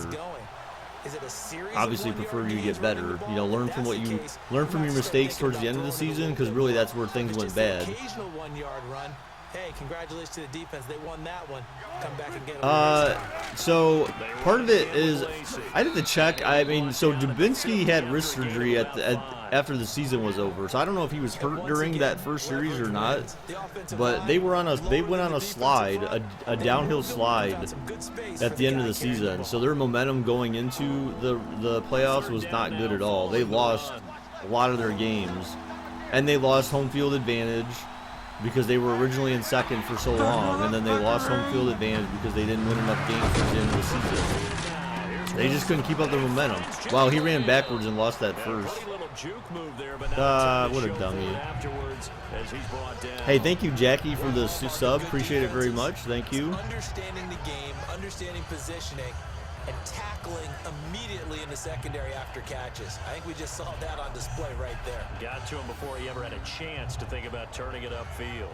Obviously, prefer you get better. You know, learn from your mistakes towards the end of the season, because really that's where things went bad. Occasional 1-yard run. Hey, congratulations to the defense. They won that one. Come back and get a so part of it is I had to check. I mean, so Dubinsky had wrist surgery after the season was over. So I don't know if he was hurt during that first series or not. But they went on a slide, a downhill slide at the end of the season. So their momentum going into the playoffs was not good at all. They lost a lot of their games, and they lost home field advantage because they were originally in second for so long, and then they lost home field advantage because they didn't win enough games for the end of the season. They just couldn't keep up the momentum. Wow, he ran backwards and lost that first. What a dummy. Hey, thank you, Jackie, for the sub. Appreciate it very much. Thank you. Understanding the game, understanding positioning, and tackling immediately in the secondary after catches. I think we just saw that on display right there. Got to him before he ever had a chance to think about turning it upfield.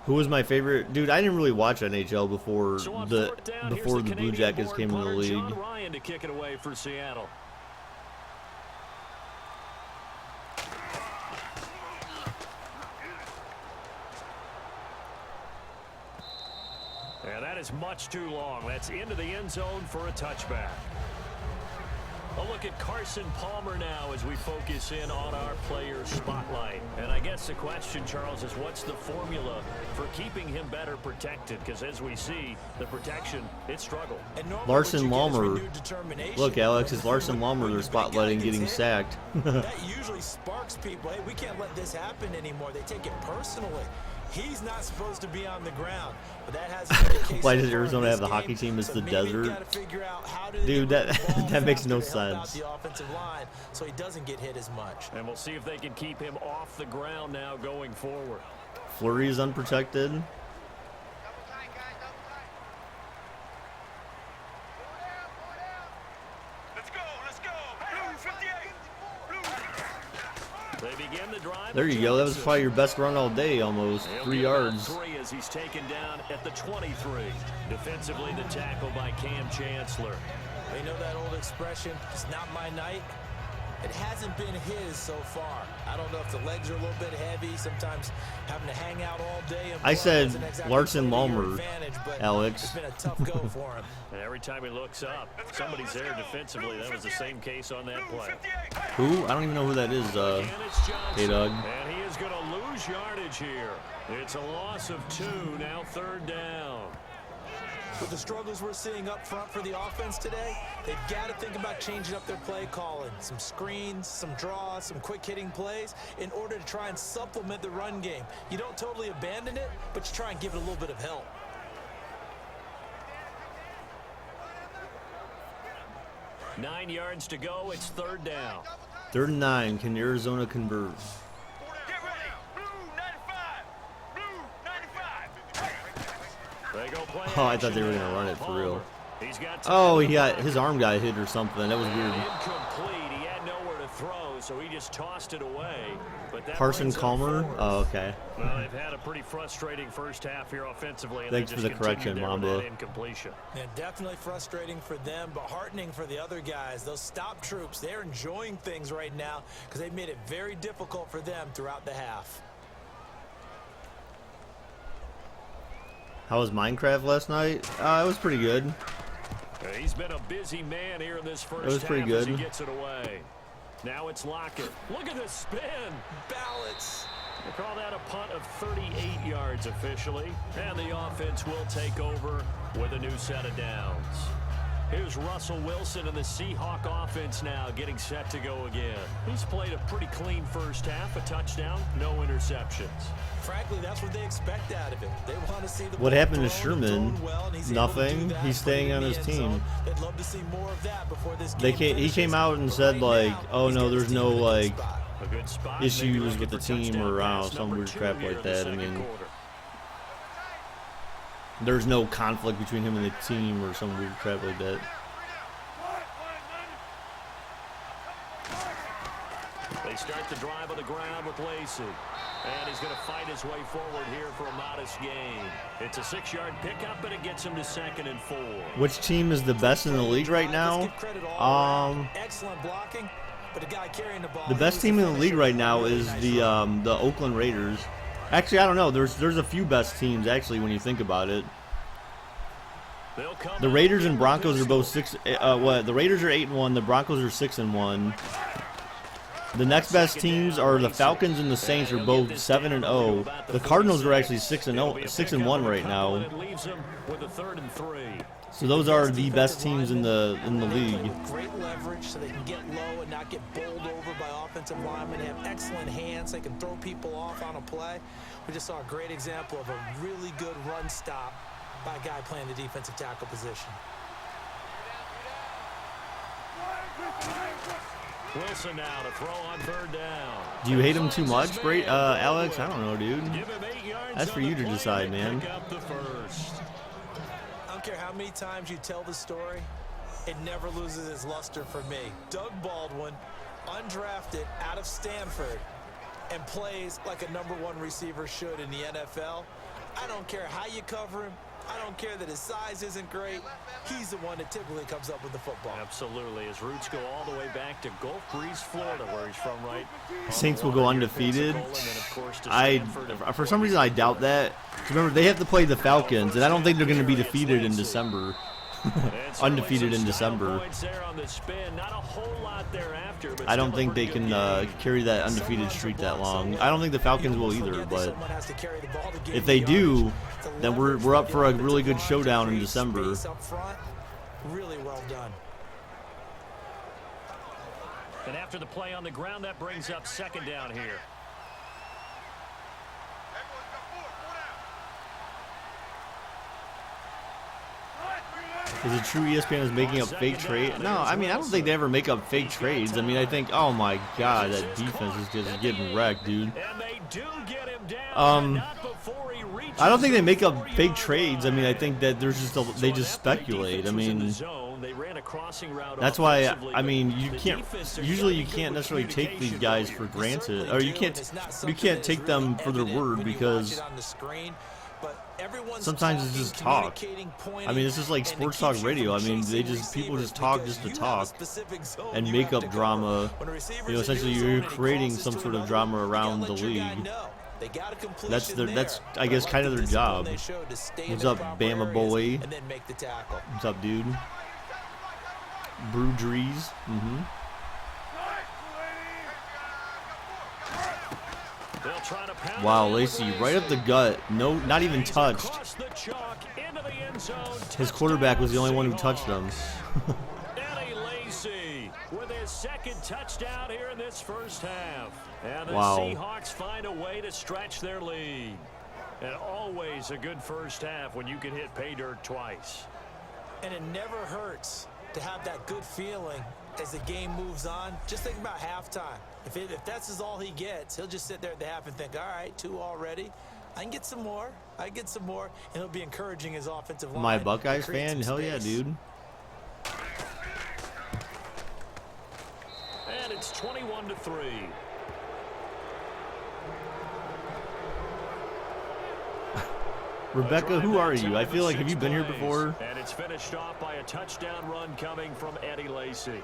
Who was my favorite? Dude, I didn't really watch NHL before the Blue Jackets came into the league. John Ryan to kick it away for Seattle. And that is much too long. That's into the end zone for a touchback. A look at Carson Palmer now as we focus in on our player spotlight. And I guess the question, Charles, is what's the formula for keeping him better protected? Because as we see, the protection, it struggled. Larson Lalmer. Look, Alex, it's Larson Lalmer they're spotlighting getting sacked. That usually sparks people. Hey, we can't let this happen anymore. They take it personally. He's not supposed to be on the ground, but that hasn't been the case. Why does Arizona have the hockey team as the desert? Dude, that makes no sense. The offensive line, so he doesn't get hit as much. And we'll see if they can keep him off the ground now going forward. Fleury is unprotected. They begin the drive. There you go. That was probably your best run all day, almost. 3 yards. 3 as he's taken down at the 23. Defensively, the tackle by Cam Chancellor. You know that old expression, it's not my night? It hasn't been his so far. I don't know if the legs are a little bit heavy, sometimes having to hang out all day. I said exactly Larson Lalmer, Alex. It's been a tough go for him. And every time he looks up, somebody's there defensively. That was the same case on that play. Who? I don't even know who that is, K-Dog. And he is going to lose yardage here. It's a loss of 2, now 3rd down. With the struggles we're seeing up front for the offense today, they've got to think about changing up their play calling. Some screens, some draws, some quick-hitting plays in order to try and supplement the run game. You don't totally abandon it, but you try and give it a little bit of help. Nine yards to go. It's 3rd down. 3rd and 9. Can Arizona convert? They go play Oh, I thought they were action going to run now. it for real. He's got Oh, his arm got hit or something. That was weird. incomplete. He had nowhere to throw, so he just tossed it away. But that Carson brings up Calmer? 4th. Oh, okay. Well, they've had a pretty frustrating first half here offensively. And Thanks they for just the correction, continued there with Mamba. that incompletion. Yeah, definitely frustrating for them, but heartening for the other guys. Those stop troops, they're enjoying things right now because they've made it very difficult for them throughout the half. How was Minecraft last night? It was pretty good. He's been a busy man here in this first was pretty half as he good. gets it away. Now it's Lockett. Look at this spin. Balance. They call that a punt of 38 yards officially. And the offense will take over with a new set of downs. Here's Russell Wilson and the Seahawks offense now getting set to go again. He's played a pretty clean first half, a touchdown, no interceptions. Frankly, that's what they expect out of him. They want to see the What ball happened to thrown and Sherman? thrown well, and he's able to Nothing. do that, He's put it staying in on the his end team. zone. They'd love to see more of that before this He game came out and finishes. said, But like, right now, oh he's no, got his there's team no, in a good like, spot. A good spot. Maybe issues looking with the for team touchdown or pass some number weird 2 crap here like in the that. I second mean, quarter. there's no conflict between him and the team or some weird crap like that. They start the drive on the ground with Lacey. And he's going to fight his way forward here for a modest gain. It's a 6-yard pickup, but it gets him to 2nd and 4. Which team is the best in the league right now? Excellent blocking, but the guy carrying the ball. The best team in the league right now is the Oakland Raiders. Actually, I don't know. There's a few best teams actually when you think about it. The Raiders and Broncos are both the Raiders are 8-1. The Broncos are 6-1. The next best teams are the Falcons and the Saints are both 7-0. The Cardinals are actually 6-1 right now. So those are the best teams in the league. With great leverage, so they can get low and not get bowled over by offensive linemen. They have excellent hands. They can throw people off on a play. We just saw a great example of a really good run stop by a guy playing the defensive tackle position. Wilson now to throw on 3rd down. Do you hate him too much, Alex? I don't know, dude. Give him 8 yards. That's for you to decide, man. Pick up the first. I don't care how many times you tell the story, it never loses its luster for me. Doug Baldwin, undrafted out of Stanford, and plays like a #1 receiver should in the NFL. I don't care how you cover him. I don't care that his size isn't great. He's the one that typically comes up with the football. Absolutely. His roots go all the way back to Gulf Breeze, Florida, where he's from, right? Saints will go undefeated. For some reason, I doubt that. Remember, they have to play the Falcons, and I don't think they're going to be defeated in December. Undefeated in December. I don't think they can carry that undefeated streak that long. I don't think the Falcons will either, but if they do, then we're up for a really good showdown in December. Really well done. And after the play on the ground, that brings up 2nd down here. Is it true ESPN is making up fake trades? No, I mean, I don't think they ever make up fake trades. I mean, I think, oh my god, that defense is just getting wrecked, dude. I don't think they make up fake trades. I mean, I think that there's just they just speculate. I mean, crossing route. That's why, offensively, I mean, you the can't, defense, they're usually gotta you be can't good with necessarily take these communication, guys though. for We granted, certainly or do, you and can't, it's not you something can't that take is them really for their evident word when you watch because it on the screen, but everyone's sometimes it's talking, just talk. communicating, I pointing, mean, this is like and it sports keeps talk you radio. I from mean, they chasing just, people receivers just talk because just to you have a talk specific zone and you make have up to drama. cover. When a receiver's You know, in essentially your zone you're and he creating crosses some to sort of another, drama you around gotta the let your guy league. know. They got a completion That's their, there, that's, I but guess, like kind the of their discipline job. they showed to stay in What's the up, proper Bama areas boy? and then make the tackle. What's up, dude? Brew Drees. They'll try to pound Wow, it in with Lacey, right up the gut. No, not even He's touched. across the chalk into the end zone. His quarterback was the only one who touched him. Eddie Lacy with his second touchdown here in this first half. And the Wow. Seahawks find a way to stretch their lead. And always a good first half when you can hit pay dirt twice. And it never hurts to have that good feeling as the game moves on. Just think about halftime. If that's all he gets, he'll just sit there at the half and think, all right, 2 already. I can get some more. I can get some more. And he'll be encouraging his offensive line. My to Buckeyes create fan? some Hell yeah, space. dude. And it's 21-3. Rebecca, who are you? I feel like, have you been here before? And it's finished off by a touchdown run coming from Eddie Lacy.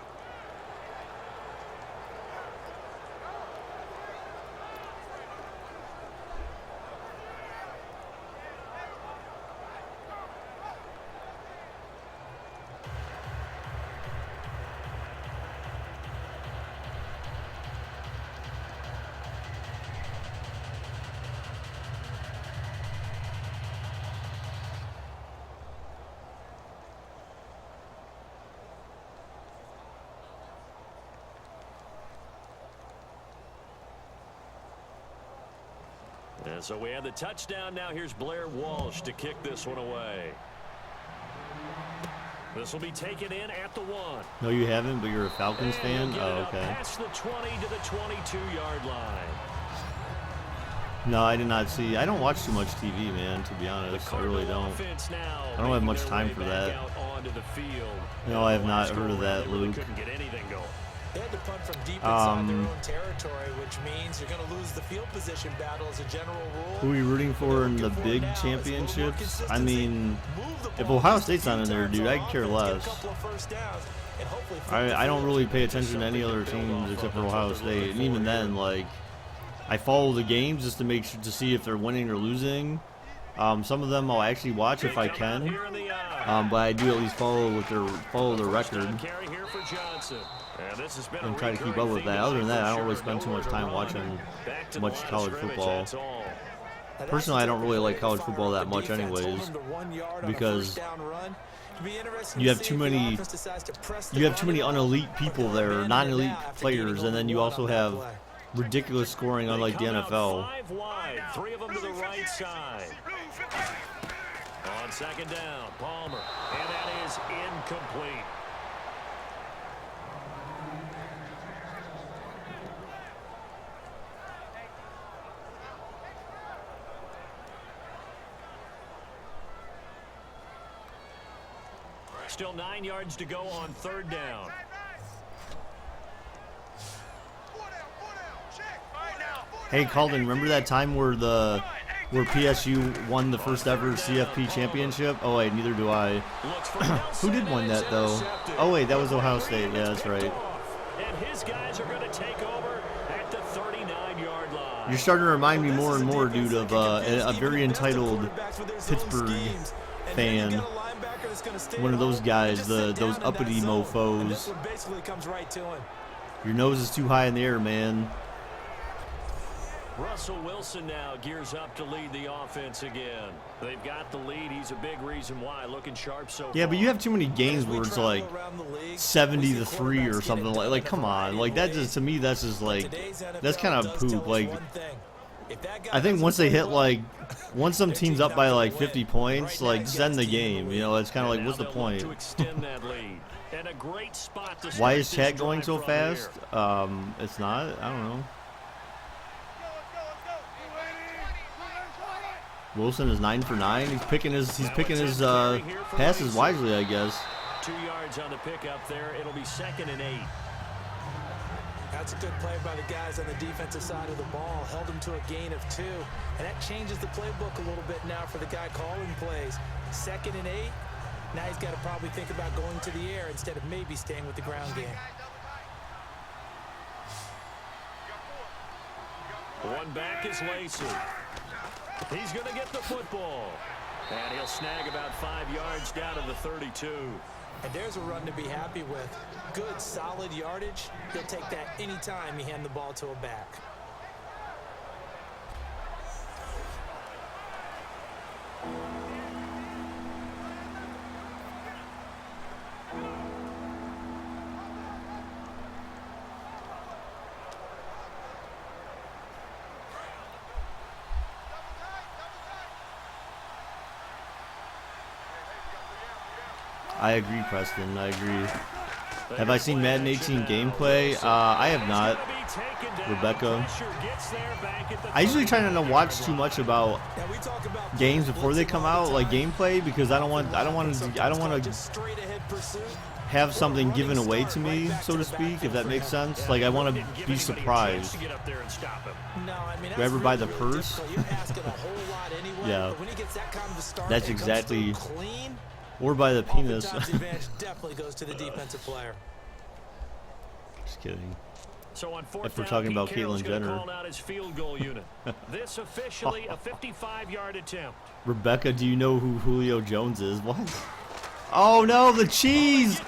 And so we have the touchdown. Now here's Blair Walsh to kick this one away. This will be taken in at the 1. No, you haven't, but you're a Falcons And fan? he'll get Oh, it up okay. past the 20 to the 22-yard line. No, I did not see. I don't watch too much TV, man, to be honest. I really don't. I don't have much time for that. No, I have not heard of that, Luke. Couldn't get anything going. They had to punt from deep inside their own territory, which means you're going to lose the field position battle as a general rule. Who are you rooting for in the big championships? I mean, if Ohio State's not in there, dude, I could care less. I don't really pay attention to any other teams except for Ohio State, and even then, like, I follow the games just to make sure to see if they're winning or losing. Some of them I'll actually watch if I can, but I do at least follow their record and try to keep up with that. Other than that, I don't really spend too much time watching much college football. Personally, I don't really like college football that much anyways, because you have too many unelite people there, non-elite players, and then you also have ridiculous scoring unlike the NFL. 5 wide, 3 of them to the right side. On second down, Palmer, and that is incomplete. Still 9 yards to go on third down. Hey, Calden, remember that time where PSU won the first ever CFP championship? Oh wait, neither do I. Who did win that though? Oh wait, that was Ohio State. Yeah, that's right. And his guys are going to take over at the 39-yard line. You're starting to remind me more and more, dude, of a very entitled Pittsburgh fan. One of those guys, those uppity mofos. Your nose is too high in the air, man. Russell Wilson now gears up to lead the offense again. They've got the lead. He's a big reason why. Looking sharp so far. Yeah, but you have too many games where it's like 70-3 or something like come on. Like that just, to me, that's just like, that's kind of poop. Like, I think once they hit like, once some team's up by like 50 points, like just end the game. You know, it's kind of like, what's the point? Why is chat going so fast? It's not. I don't know. Wilson is 9 for 9. He's picking his passes wisely, I guess. 2 yards on the pickup there. It'll be 2nd and 8. That's a good play by the guys on the defensive side of the ball. Held them to a gain of 2. And that changes the playbook a little bit now for the guy calling plays. 2nd and 8. Now he's got to probably think about going to the air instead of maybe staying with the ground game. One back is Lacey. He's going to get the football. And he'll snag about 5 yards down to the 32. And there's a run to be happy with. Good, solid yardage. He'll take that anytime you hand the ball to a back. I agree, Preston. I agree. Have I seen Madden 18 gameplay? I have not. Rebecca. I usually try not to watch too much about games before they come out, like gameplay, because I don't want to have something given away to me, so to speak, if that makes sense. Like, I want to be surprised. Grab her by the purse. Yeah, that's exactly. Or by the penis. Definitely goes to the defensive player. Just kidding. So on If we're talking about Caitlyn Jenner. Field goal unit. This officially a 55-yard attempt. Rebecca, do you know who Julio Jones is? What? Oh no, the cheese!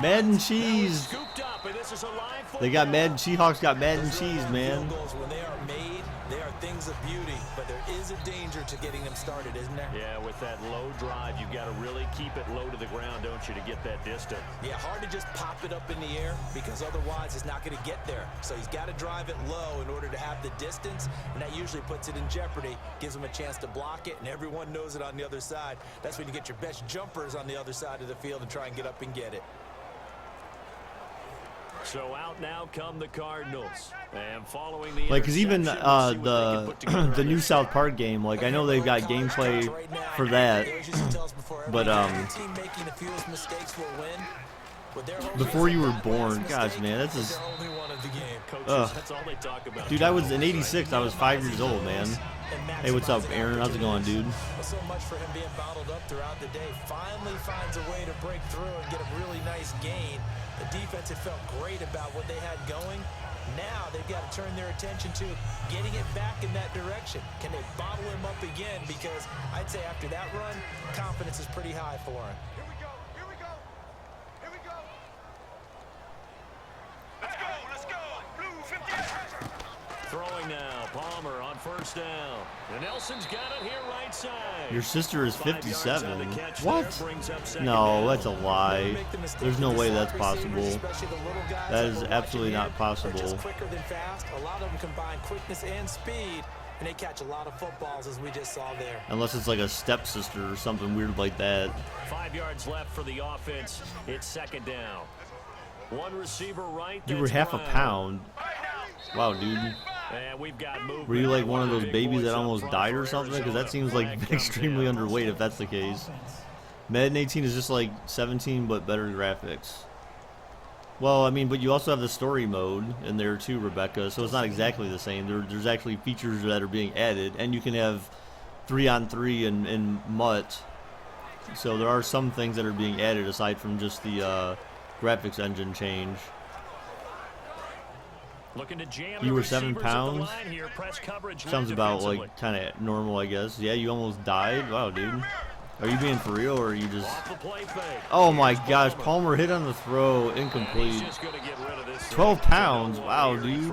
Madden cheese. They got Madden. Seahawks got Madden cheese, man. When they are made, they are things of beauty, but there is a danger to getting them started, isn't there? Yeah, with that low drive, you've got to really keep it low to the ground, don't you, to get that distance? Yeah, hard to just pop it up in the air because otherwise it's not going to get there. So he's got to drive it low in order to have the distance, and that usually puts it in jeopardy, gives him a chance to block it, and everyone knows it on the other side. That's when you get your best jumpers on the other side of the field and try and get up and get it. So out now come the Cardinals, and following the like, cause even the new South Park game, like I know they've got gameplay for that, but before you were born, gosh man, that's just, dude, I was in '86, I was 5 years old, man. Hey, what's up, Aaron? How's it going, dude? So much for him being bottled up throughout the day. Finally finds a way to break through and get a really nice gain. The defense had felt great about what they had going. Now they've got to turn their attention to getting it back in that direction. Can they bottle him up again? Because I'd say after that run, confidence is pretty high for him. Here we go. Here we go. Here we go. Let's go. Let's go. Blue 58. Throwing now, Palmer on first down. And Nelson's got it here right side. Your sister is 57. What? No, that's a lie. There's no way that's possible. That is absolutely not possible. Quicker than fast. A lot of them combine quickness and speed, and they catch a lot of footballs, as we just saw there. Unless it's like a stepsister or something weird like that. 5 yards left for the offense. It's 2nd down. One receiver right. You were half a pound. Wow, dude. And we've got were you like one of those babies that almost died or something? Because that seems like extremely underweight if that's the case. Madden 18 is just like 17 but better graphics. Well, I mean, but you also have the story mode in there too, Rebecca, so it's not exactly the same. There's actually features that are being added, and you can have 3-on-3 and MUT. So there are some things that are being added aside from just the graphics engine change. You were 7 pounds? Sounds about like kind of normal, I guess. Yeah, you almost died? Wow, dude. Are you being for real, or are you just... Oh my gosh, Palmer hit on the throw, incomplete. 12 pounds? Wow, dude.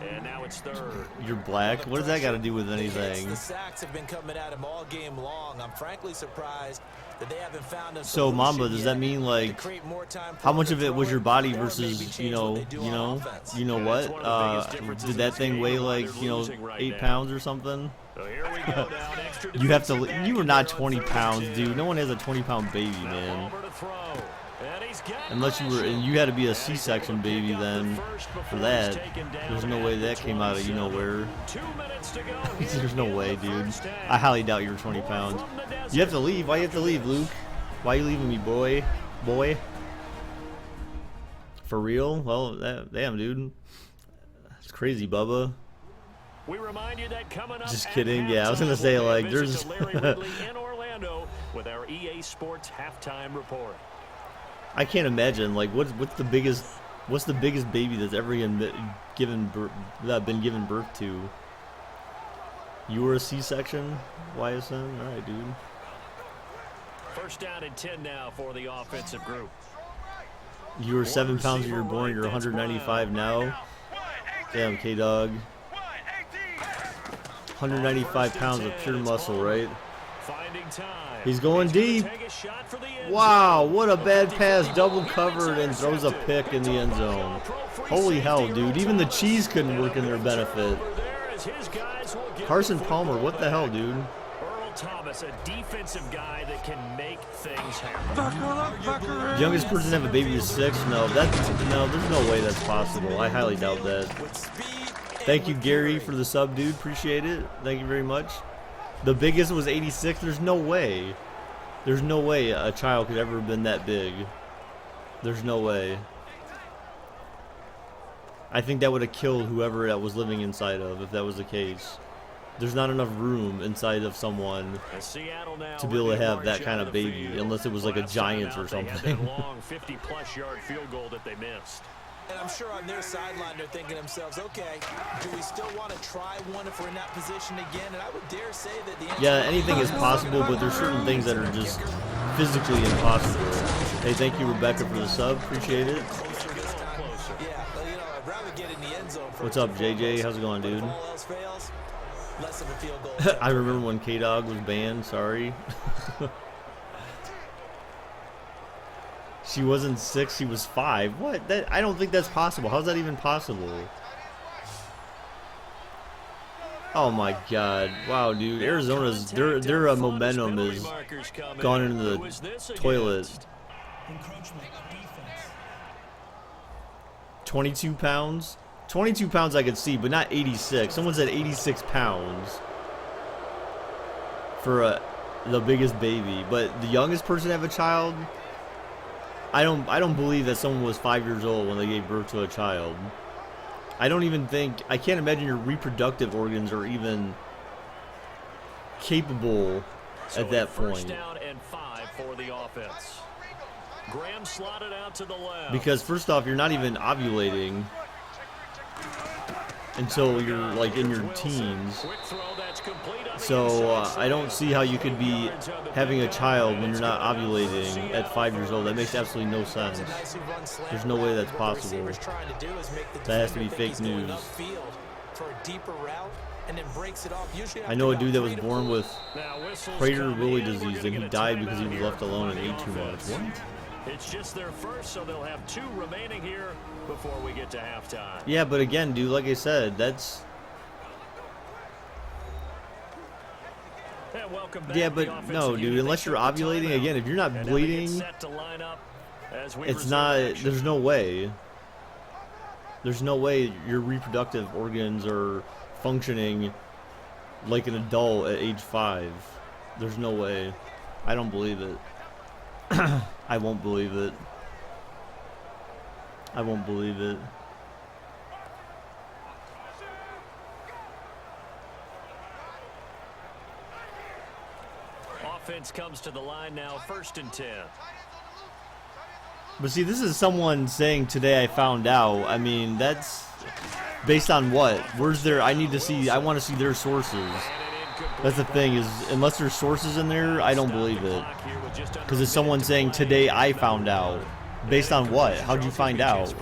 And now it's 3rd. You're black? What does that got to do with anything? The sacks have been coming at him all game long. I'm frankly surprised that they haven't found a So Mamba, does that mean like how much of it was your body versus you know what? Did that thing weigh like 8 pounds or something? You have to. You were not 20 pounds, dude. No one has a 20-pound baby, man. Unless you were, and you had to be a C-section baby then for that. There's no way that came out of where. There's no way, dude. I highly doubt you were 20 pounds. You have to leave. Why you have to leave, Luke? Why you leaving me, boy? Boy? For real? Well, damn, dude. It's crazy, Bubba. We remind you that coming up Just at kidding. Yeah, I was gonna halftime, say, we'll pay a like, visit there's to Larry Ridley in Orlando with our EA Sports halftime report. I can't imagine, like, what's the biggest baby that's ever been given birth to? You were a C-section, YSN? All right, dude. First down and 10 now for the offensive group. You were 7 pounds when you were born. You're 195 now. Damn, K-Dog. 195 pounds of pure muscle, right? He's going deep. Wow, what a bad pass. Double covered and throws a pick in the end zone. Holy hell, dude. Even the cheese couldn't work in their benefit. Carson Palmer, what the hell, dude? Earl Thomas, a defensive guy that can make things happen. Youngest person to have a baby is 6? No, there's no way that's possible. I highly doubt that. Thank you, Gary, for the sub, dude. Appreciate it. Thank you very much. The biggest was 86. There's no way. There's no way a child could ever have been that big. There's no way. I think that would have killed whoever that was living inside of if that was the case. There's not enough room inside of someone to be able to have that kind of baby, unless it was like a Giants or something. Long 50-plus yard field goal that they missed. And I'm sure on their sideline they're thinking to themselves, okay, do we still want to try one if we're in that position again? And I would dare say that the answer anything is possible, but there's certain things that are just physically impossible. Hey, thank you, Rebecca, for the sub. Appreciate it. Yeah, but I'd rather get in the end zone. What's up, JJ? How's it going, dude? All else fails, less of a field goal. I remember when K-Dog was banned. Sorry. She wasn't 6, she was 5. What? I don't think that's possible. How's that even possible? Oh my God! Wow, dude, Arizona's their momentum is gone into the toilet. 22 pounds. 22 pounds I could see, but not 86. Someone said 86 pounds for the biggest baby, but the youngest person to have a child. I don't believe that someone was 5 years old when they gave birth to a child. I can't imagine your reproductive organs are even capable at that point. First down and 5 for the offense. Graham slotted out to the left. Because first off, you're not even ovulating until you're like in your teens. So I don't see how you could be having a child when you're not ovulating at 5 years old. That makes absolutely no sense. There's no way that's possible. That has to be fake news. I know a dude that was born with Prader-Willi disease and he died because he was left alone and ate too much. What? It's just their first, so they'll have 2 remaining here before we get to halftime. Yeah, but again, dude, like I said, that's... Yeah, but no, dude, unless you're ovulating, again, if you're not bleeding, it's not, there's no way. There's no way your reproductive organs are functioning like an adult at age 5. There's no way. I don't believe it. I won't believe it. I won't believe it. Offense comes to the line now, 1st and 10. But see, this is someone saying today I found out. I mean, that's based on what? Where's their, I want to see their sources. That's the thing, is unless there's sources in there, I don't believe it. Because it's someone saying today I found out. Based on what? How'd you find out?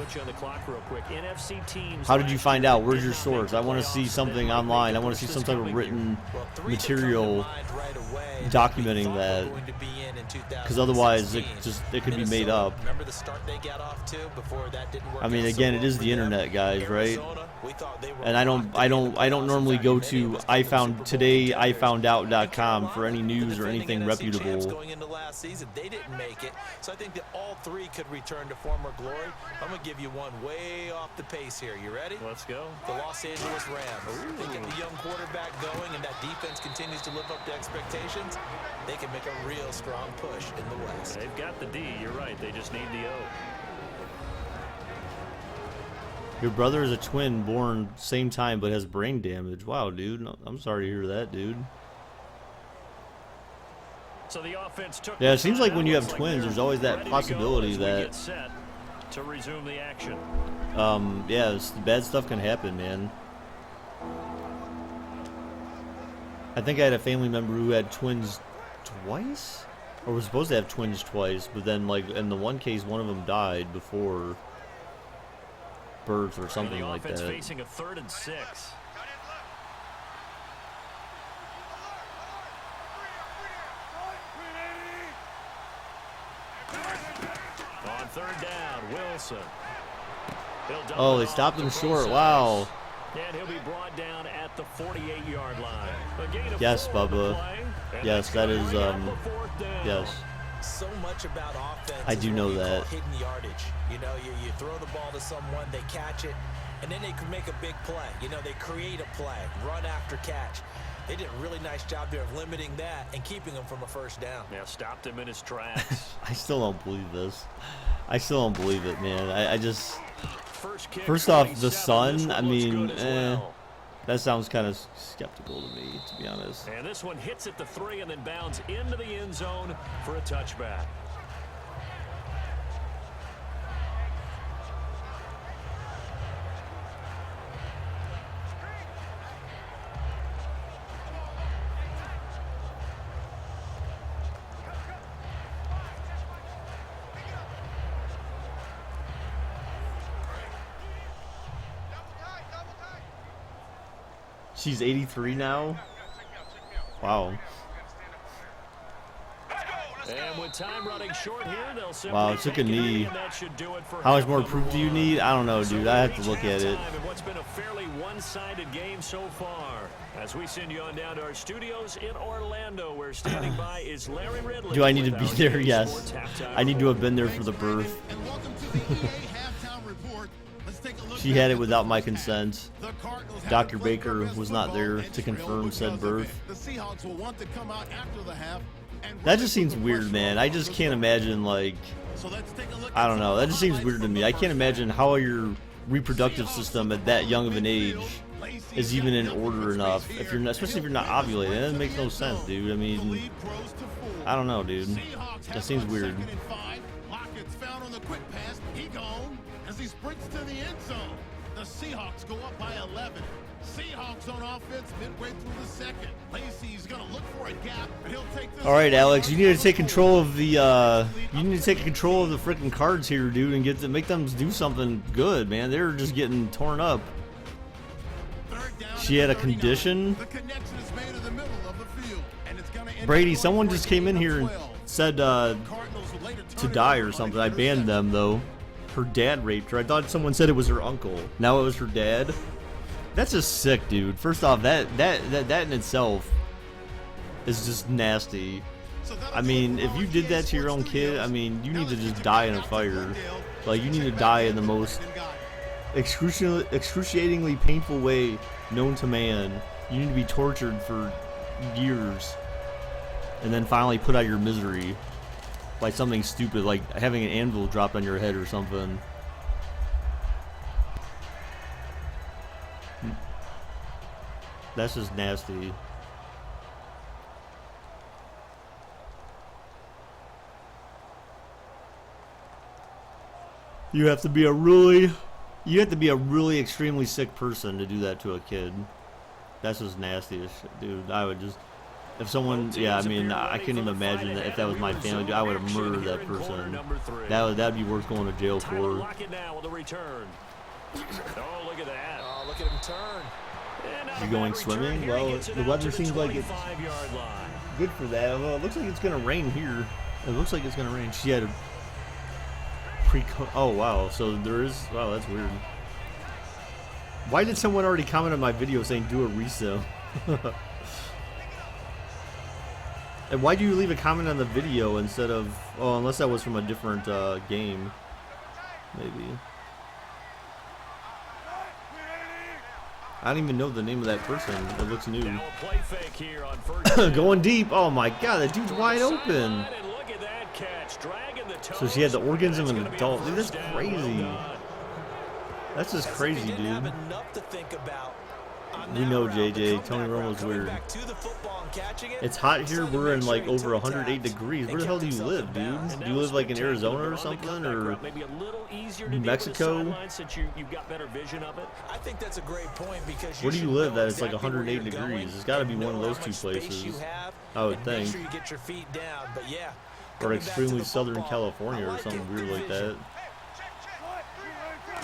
How did you find out? Where's your source? I want to see something online. I want to see some type of written material documenting that. Because otherwise, it could be made up. I mean, again, it is the internet, guys, right? And I don't normally go to ifoundtodayIfoundout.com for any news or anything reputable. Going into last season, they didn't make it. So I think that all 3 could good return to former glory. I'm going to give you one way off the pace here. You ready? Let's go. The Los Angeles Rams. They get the young quarterback going, and that defense continues to live up to expectations. They can make a real strong push in the West. They've got the D. You're right. They just need the O. Your brother is a twin born same time but has brain damage. Wow, dude. I'm sorry to hear that, dude. So the offense took Yeah, it seems like when you have looks twins, they're there's always that ready to go possibility as we that get set to resume the action. yeah, bad stuff can happen, man. I think I had a family member who had twins twice, or was supposed to have twins twice, but then, like, in the one case, one of them died before birth or something like that. The offense facing a 3rd and 6. On 3rd down, Wilson. Oh, they stopped him short. Wow. And he'll be brought down at the 48-yard line. Yes, Bubba. Yes, that is, yes. So much about offense. I do know that. Hidden yardage. You know, you throw the ball to someone, they catch it, and then they can make a big play. You know, they create a play, run after catch. They did a really nice job there of limiting that and keeping him from a 1st down. Yeah, stopped him in his tracks. I still don't believe this. I still don't believe it, man. I just... First off, the sun, I mean, well. that sounds kind of skeptical to me, to be honest. And this one hits at the 3 and then bounds into the end zone for a touchback. She's 83 now? Wow. And with time running short here, they'll simply Wow, it took a knee. and that should do it for How much half more number proof do you one. need? I don't know, dude. So I have to we look at it. halftime in what's been a fairly one-sided game so far. As we send you on down to our studios in Orlando, where standing by is Larry Ridley. Do I need to with be our there? EA Yes. Sports halftime I need to have report. been there for the birth. And welcome to the EA halftime report. Let's take a look She back had it at without the my first consent. half. The Cardinals had Dr. to play Baker their best was not football there and to trail confirm because said of birth. it. The Seahawks will want to come out after the half. And That really just seems put the weird, pressure man. on I from just the can't start. imagine, like, So let's take a look I at don't some know. That just seems highlights weird to from me. the I can't first imagine half. how your reproductive system at that young of an age is even in order enough. If you're not, especially if you're not ovulating, that makes no sense, dude. I mean, I don't know, dude. That seems weird. Lockett's found on the quick pass. He gone as he sprints to the end zone. The Seahawks go up by 11. Seahawks on offense midway through the second. Lacey's gonna look for a gap, and he'll take this. All right, Alex, you need to take control of the you need to take control of the freaking Cards here, dude, and make them do something good, man. They're just getting torn up. She had a condition. The connection is made in the middle of the field, and it's gonna end Brady, up someone for a just came in gain of here and 12. said Cardinals will later to turn it die over or on something. an I banned interception. them though. Her dad raped her. I thought someone said it was her uncle. Now it was her dad. That's just sick, dude. First off, that in itself is just nasty. So that'll I do me, it if for you our did EA that to your own Sports kid, Studios. I mean, you Now need to let's just get die you in a back to fire. Glendale. Like, you need to Check die back in the with most and guide. excruciatingly painful way known to man. You need to be tortured for years and then finally put out your misery by something stupid like having an anvil dropped on your head or something. That's just nasty. You have to be a really extremely sick person to do that to a kid. That's just nasty as shit, dude. I would just, if someone, yeah, I mean, I couldn't even imagine that if that was my family, dude, I would have murdered that person. That'd be worth going to jail Tyler for. Lockett now with the return. Oh, look at that. Oh, look at him turn. And now You the going bad swimming? return here. He Well, gets it the out weather to seems like it's 25-yard line. good for that. Although it looks like it's gonna rain here. It looks like it's gonna rain. She had a oh wow, so there is, wow, that's weird. Why did someone already comment on my video saying do a resale? And why do you leave a comment on the video instead of Oh, unless that was from a different game, maybe. I don't even know the name of that person. It looks new. Now a play fake here on first down. Going deep. Oh my God, that dude's wide open. Sideline, and look at that catch. Dragging the toes. So she had the organs of That's an gonna be a adult. Dude, that's first down. crazy. Well done. That's just crazy, He didn't have dude. enough to think about on We that know, route. JJ. The Tony comeback Romo's route, coming weird. back to the football and catching it, It's hot here. decided to We're in make like sure he over took 108 time degrees. and Where the hell kept do you himself live, in dude? bounds. Do you live like in Arizona or On the something, comeback or route, maybe a little easier to New deal with the Mexico? sideline since you've got better vision of it. I think that's a great point because Where do you should live know that it's like exactly where 108 you're degrees? going It's gotta be and one of know those how two much space places, you have I would and think. Make sure you get your feet down, but yeah. or coming back to extremely the southern football, California I or like something it. weird Good like vision. that.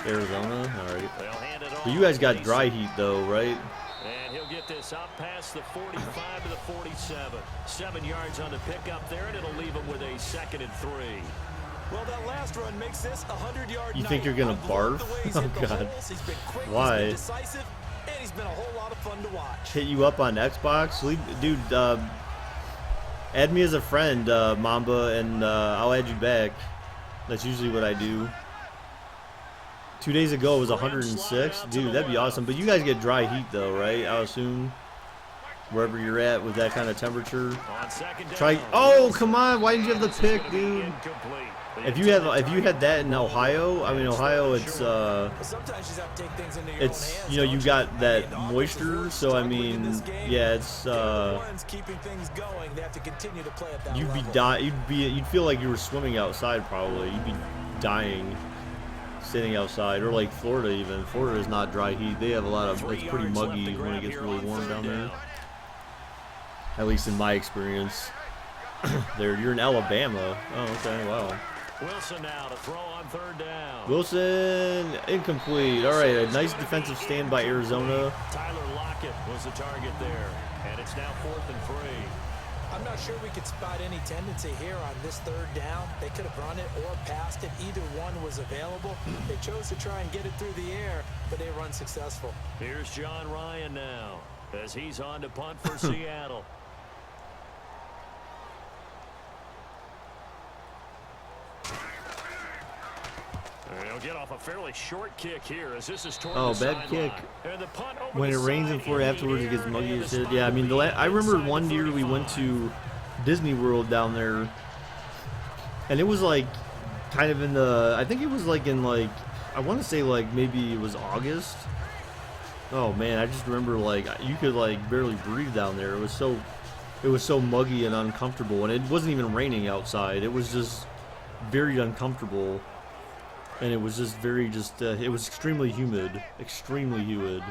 Arizona, all right. They'll hand it But off. you guys got dry heat though, right? And he'll get this up past the 45 to the 47. 7 yards on the pickup there, and it'll leave him with a 2nd and 3. Well, that last run makes this 100-yard You think you're gonna barf? Oh, God. He's been quick, Why? He's been decisive, and he's been a whole lot of fun to watch. Hit you up on Xbox, dude. Add me as a friend, Mamba, and I'll add you back. That's usually what I do. 2 days ago it was 106. Dude, that'd be awesome. But you guys get dry heat though, right? I assume wherever you're at with that kind of temperature. On second down. Try. Oh, come on! Why didn't you have the pick, dude? Incomplete. If you had that in Ohio, I mean Ohio, it's Sometimes you just have to take things into your own it's hands. you know you don't got that And offenses moisture, really so I struggling in mean this game. yeah, it's They're the ones keeping things going. They have to continue to play at that you'd be level. you'd feel like you were swimming outside probably. You'd be dying sitting outside, or like Florida even. Florida is not dry heat. They have a lot of, it's pretty muggy when it gets really warm down there. At least in my experience. There, you're in Alabama. Oh, okay, wow. Wilson now to throw on 3rd down. Wilson, incomplete. All right, a nice defensive stand by Arizona. Tyler Lockett was the target there, and it's now 4th and 3. I'm not sure we could spot any tendency here on this 3rd down. They could have run it or passed it. Either one was available. They chose to try and get it through the air, but they were unsuccessful. Here's John Ryan now as he's on to punt for Seattle. He'll get off a fairly short kick here as this is toward Oh, the bad kick. sideline. And the punt over When the it rains side in Florida in the afterwards, it gets air, muggy and as the shit. spot Yeah, I will mean, be I remember inside one the year we went 35. to Disney World down there, and it was like kind of in the, I think it was like in like, I want to say like maybe it was August. Oh man, I just remember like you could like barely breathe down there. It was so muggy and uncomfortable, and it wasn't even raining outside. It was just very uncomfortable, and it was just very it was extremely humid, extremely humid.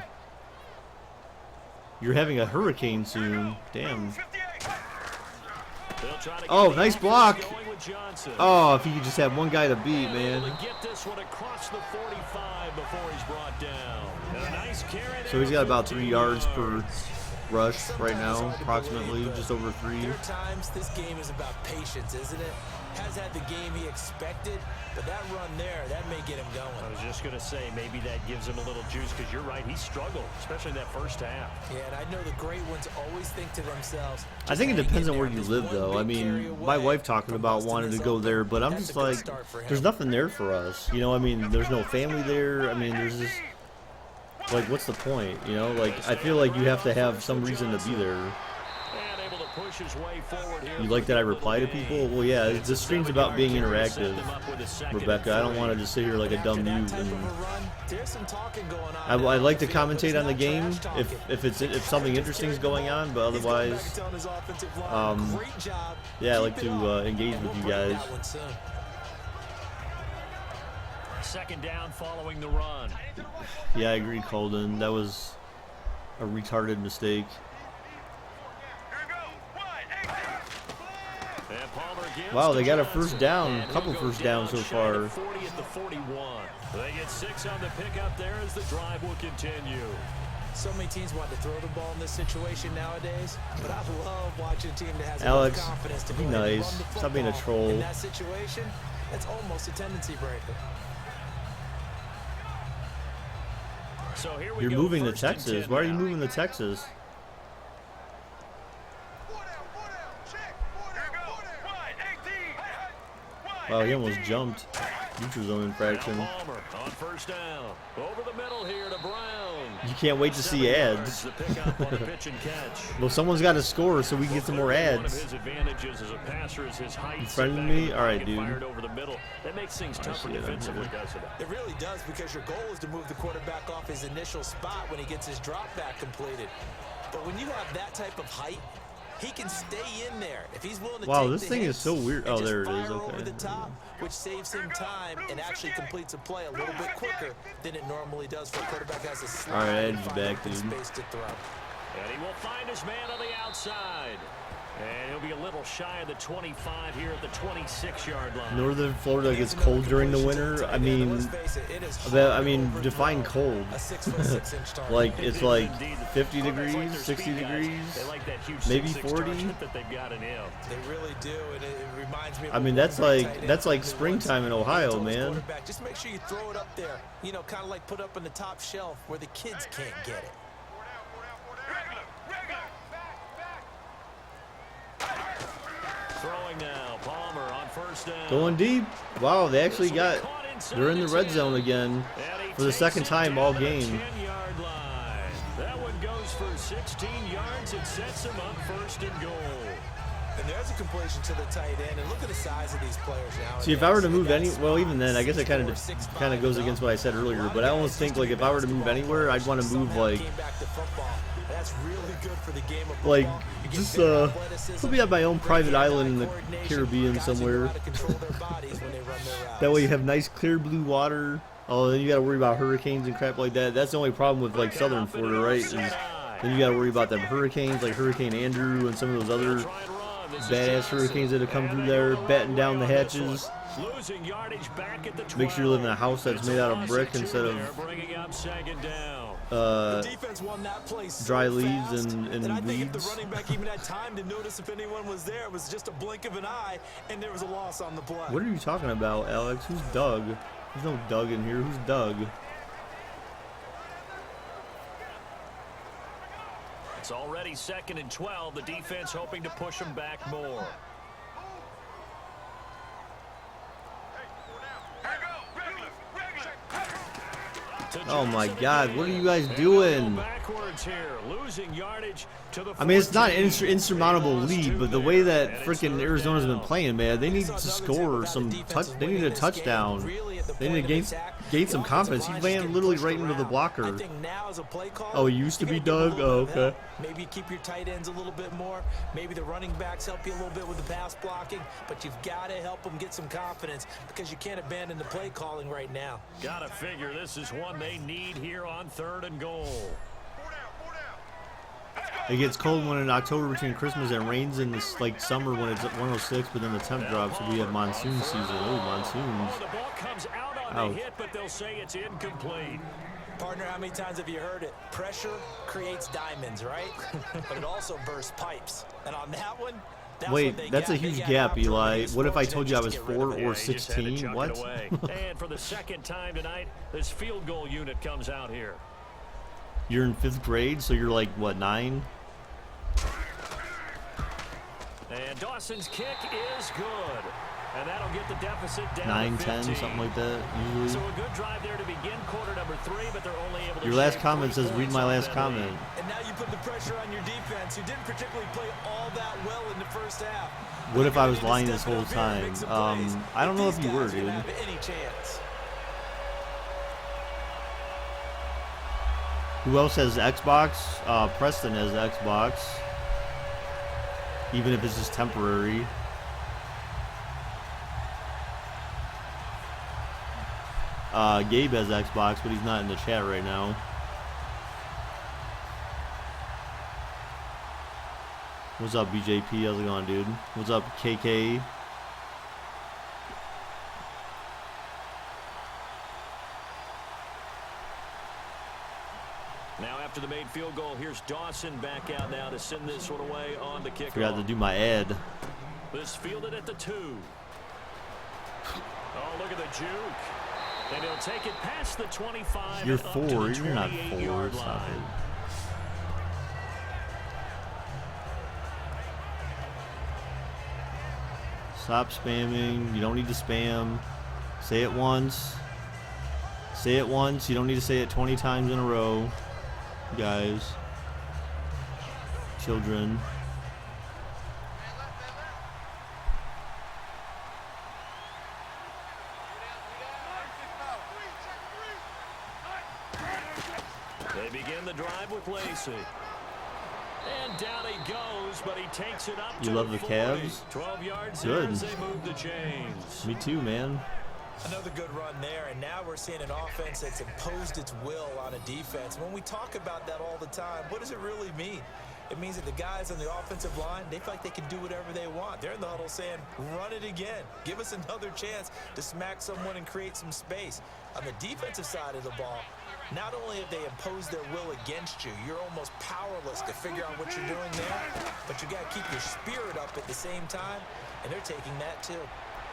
You're having a hurricane soon. Damn. They'll try to get Oh, the nice offense block. going with Johnson. Oh, if you could just have one guy to beat, Able man. to get this one across the 45 before he's brought down. And a nice carry So he's there, got about 3 14 yards per yards. rush right now, Sometimes hard to approximately, believe, but just over 3. There are times this game is about patience, isn't it? Has had the game he expected, but that run there, that may get him going. I was just going to say, maybe that gives him a little juice, because you're right, he struggled, especially in that first half. Yeah, and I know the great ones always think to themselves. I think it just depends hang on in where there. you This live, one though. I big carry mean, my away wife talking from about busting wanting to this go open. there, but I'm That's just a good like, start for him. there's nothing there for us. You know, I mean, there's no family there. I mean, there's just, like, what's the point? You know, like, I feel like you have to have some reason to be there. And able to push his way forward here. You like that I reply to people? Well, yeah, this stream's about being interactive, Rebecca. I don't want to just sit here like a dumb After that mute. type And of a run, there's some talking going on I'd like to on the field, commentate but on the it's not game trash talking. if something interesting is going on, but He's going back otherwise, and telling his offensive line, great job. yeah, I like Keep it to up, engage and with we'll you break guys. that one soon. Second down following the run. Yeah, I agree, Colden. That was a retarded mistake. And Palmer gives Wow, to they got a Johnson. first down, And couple he'll go first downs down so shy far. of 40 at the 41. They get 6 on the pickup there as the drive will continue. So many teams want to throw the ball in this situation nowadays, but I love watching a team that has Alex, enough confidence to be go ahead and nice. run the Stop being a football. troll. In that situation, that's almost a tendency breaker. So here we You're go, moving to first and Texas. 10 Why are you now. moving to Texas? Wow, he almost jumped. Neutral zone infraction. Palmer on first down. Over the middle here to Brown. You can't wait to see ads. The pickup on the pitch and catch. Well, someone's got to score so we can get some more One of ads. his advantages as a passer is his height. You friending me? All right, dude. Fired over the middle. That makes things tougher defensively, doesn't it? It really does, because your goal is to move the quarterback off his initial spot when he gets his drop back completed. But when you have that type of height, he can stay in there. If he's willing to Wow, take this the thing is hits so weird. and Oh, just there it is. fire Okay. over the top, which saves him time and actually completes a play a little bit quicker than it normally does for a quarterback who has a slide. All right, and edge find back, open dude. space to throw. And he will find his man on the outside. And he'll be a little shy of the 25 here at the 26-yard line. Northern Florida gets cold during the winter. I mean, define cold. Like, it's like 50 degrees, 60 degrees, maybe 40. That they've got in him. They really do, and it reminds me of I mean, that's like springtime in Ohio, man. Just make sure you throw it up there. You know, kind of like put up on the top shelf where the kids can't get it. Throwing now, Palmer on first down. Going deep. Wow, they actually they're in the red zone again for the second time all game. 10-yard line. That one goes for 16 yards and sets him up first and goal. And there's a completion to the tight end, and look at the size of these players now. See, if I were to move even then, I guess it kind of goes against what I said earlier. But I almost think like if I were to move anywhere, I'd want to move like that's really good for the game of like football. just put me on my own private island in the Caribbean somewhere. That way you have nice clear blue water. Oh, then you got to worry about hurricanes and crap like that. That's the only problem with like southern Florida, right? Is then you got to worry about them hurricanes like Hurricane Andrew and some of those other badass hurricanes that have come through there, batting down the hatches. Make sure you live in a house that's made out of brick instead of dry leaves and weeds. weeds. The running back even had time to notice if anyone was there. It was just a blink of an eye, and there was a loss on the play. What are you talking about, Alex? Who's Doug? There's no Doug in here. Who's Doug? It's already 2nd and 12. The defense hoping to push them back more. Oh my God! What are you guys doing? I mean, it's not an insurmountable lead, but the way that freaking Arizona's been playing, man, they need to score some. They need a touchdown. They need to gain some confidence. He ran literally right into the blocker. Oh, he used to be Doug. Oh, okay. Maybe keep your tight ends a little bit more. Maybe the running backs help you a little bit with the pass blocking, but you've got to help them get some confidence because you can't abandon the play calling right now. Gotta figure this is one they need here on 3rd and goal. It gets cold when in October between Christmas and rains in this like summer when it's at 106, but then the temp drops. So we have monsoon season. Oh, monsoons. The ball comes out on the hit, but they'll say it's incomplete. Partner, how many times have you heard it? Pressure creates diamonds, right? But it also bursts pipes. And on that one, wait, that's a huge gap, Eli. What if I told you I was 4 or 16? What? And for the second time tonight, this field goal unit comes out here. You're in 5th grade, so you're like, what, 9? And Dawson's kick is good. And that'll get the deficit down 9, to 10, 15. something like that, usually. So a good drive there to begin quarter number 3, but they're only able to Your last comment says, read my last comment. And now you put the pressure on your defense, who didn't particularly play all that well in the first half. What if I was lying this whole time? I don't know if you were, dude. Any chance. Who else has Xbox? Preston has Xbox. Even if it's just temporary. Gabe has Xbox, but he's not in the chat right now. What's up, BJP? How's it going, dude? What's up, KK? Now after the made field goal, here's Dawson back out now to send this one away on the kickoff. Forgot to do my ad. This fielded at the 2. Oh, look at the juke. And he'll take it past the 25. You're and up 4. to the You're not 4. 28-yard Stop line. it. Stop spamming. You don't need to spam. Say it once. Say it once. You don't need to say it 20 times in a row. Guys. Children. They begin the drive with Lacey. And down he goes, but he takes it up You to love the 40. Cavs? 12 yards Good. there as they move the chains. Me too, man. Another good run there, and now we're seeing an offense that's imposed its will on a defense. When we talk about that all the time, what does it really mean? It means that the guys on the offensive line, they feel like they can do whatever they want. They're in the huddle saying, run it again. Give us another chance to smack someone and create some space. On the defensive side of the ball, not only have they imposed their will against you, you're almost powerless to figure out what you're doing there, but you got to keep your spirit up at the same time, and they're taking that too.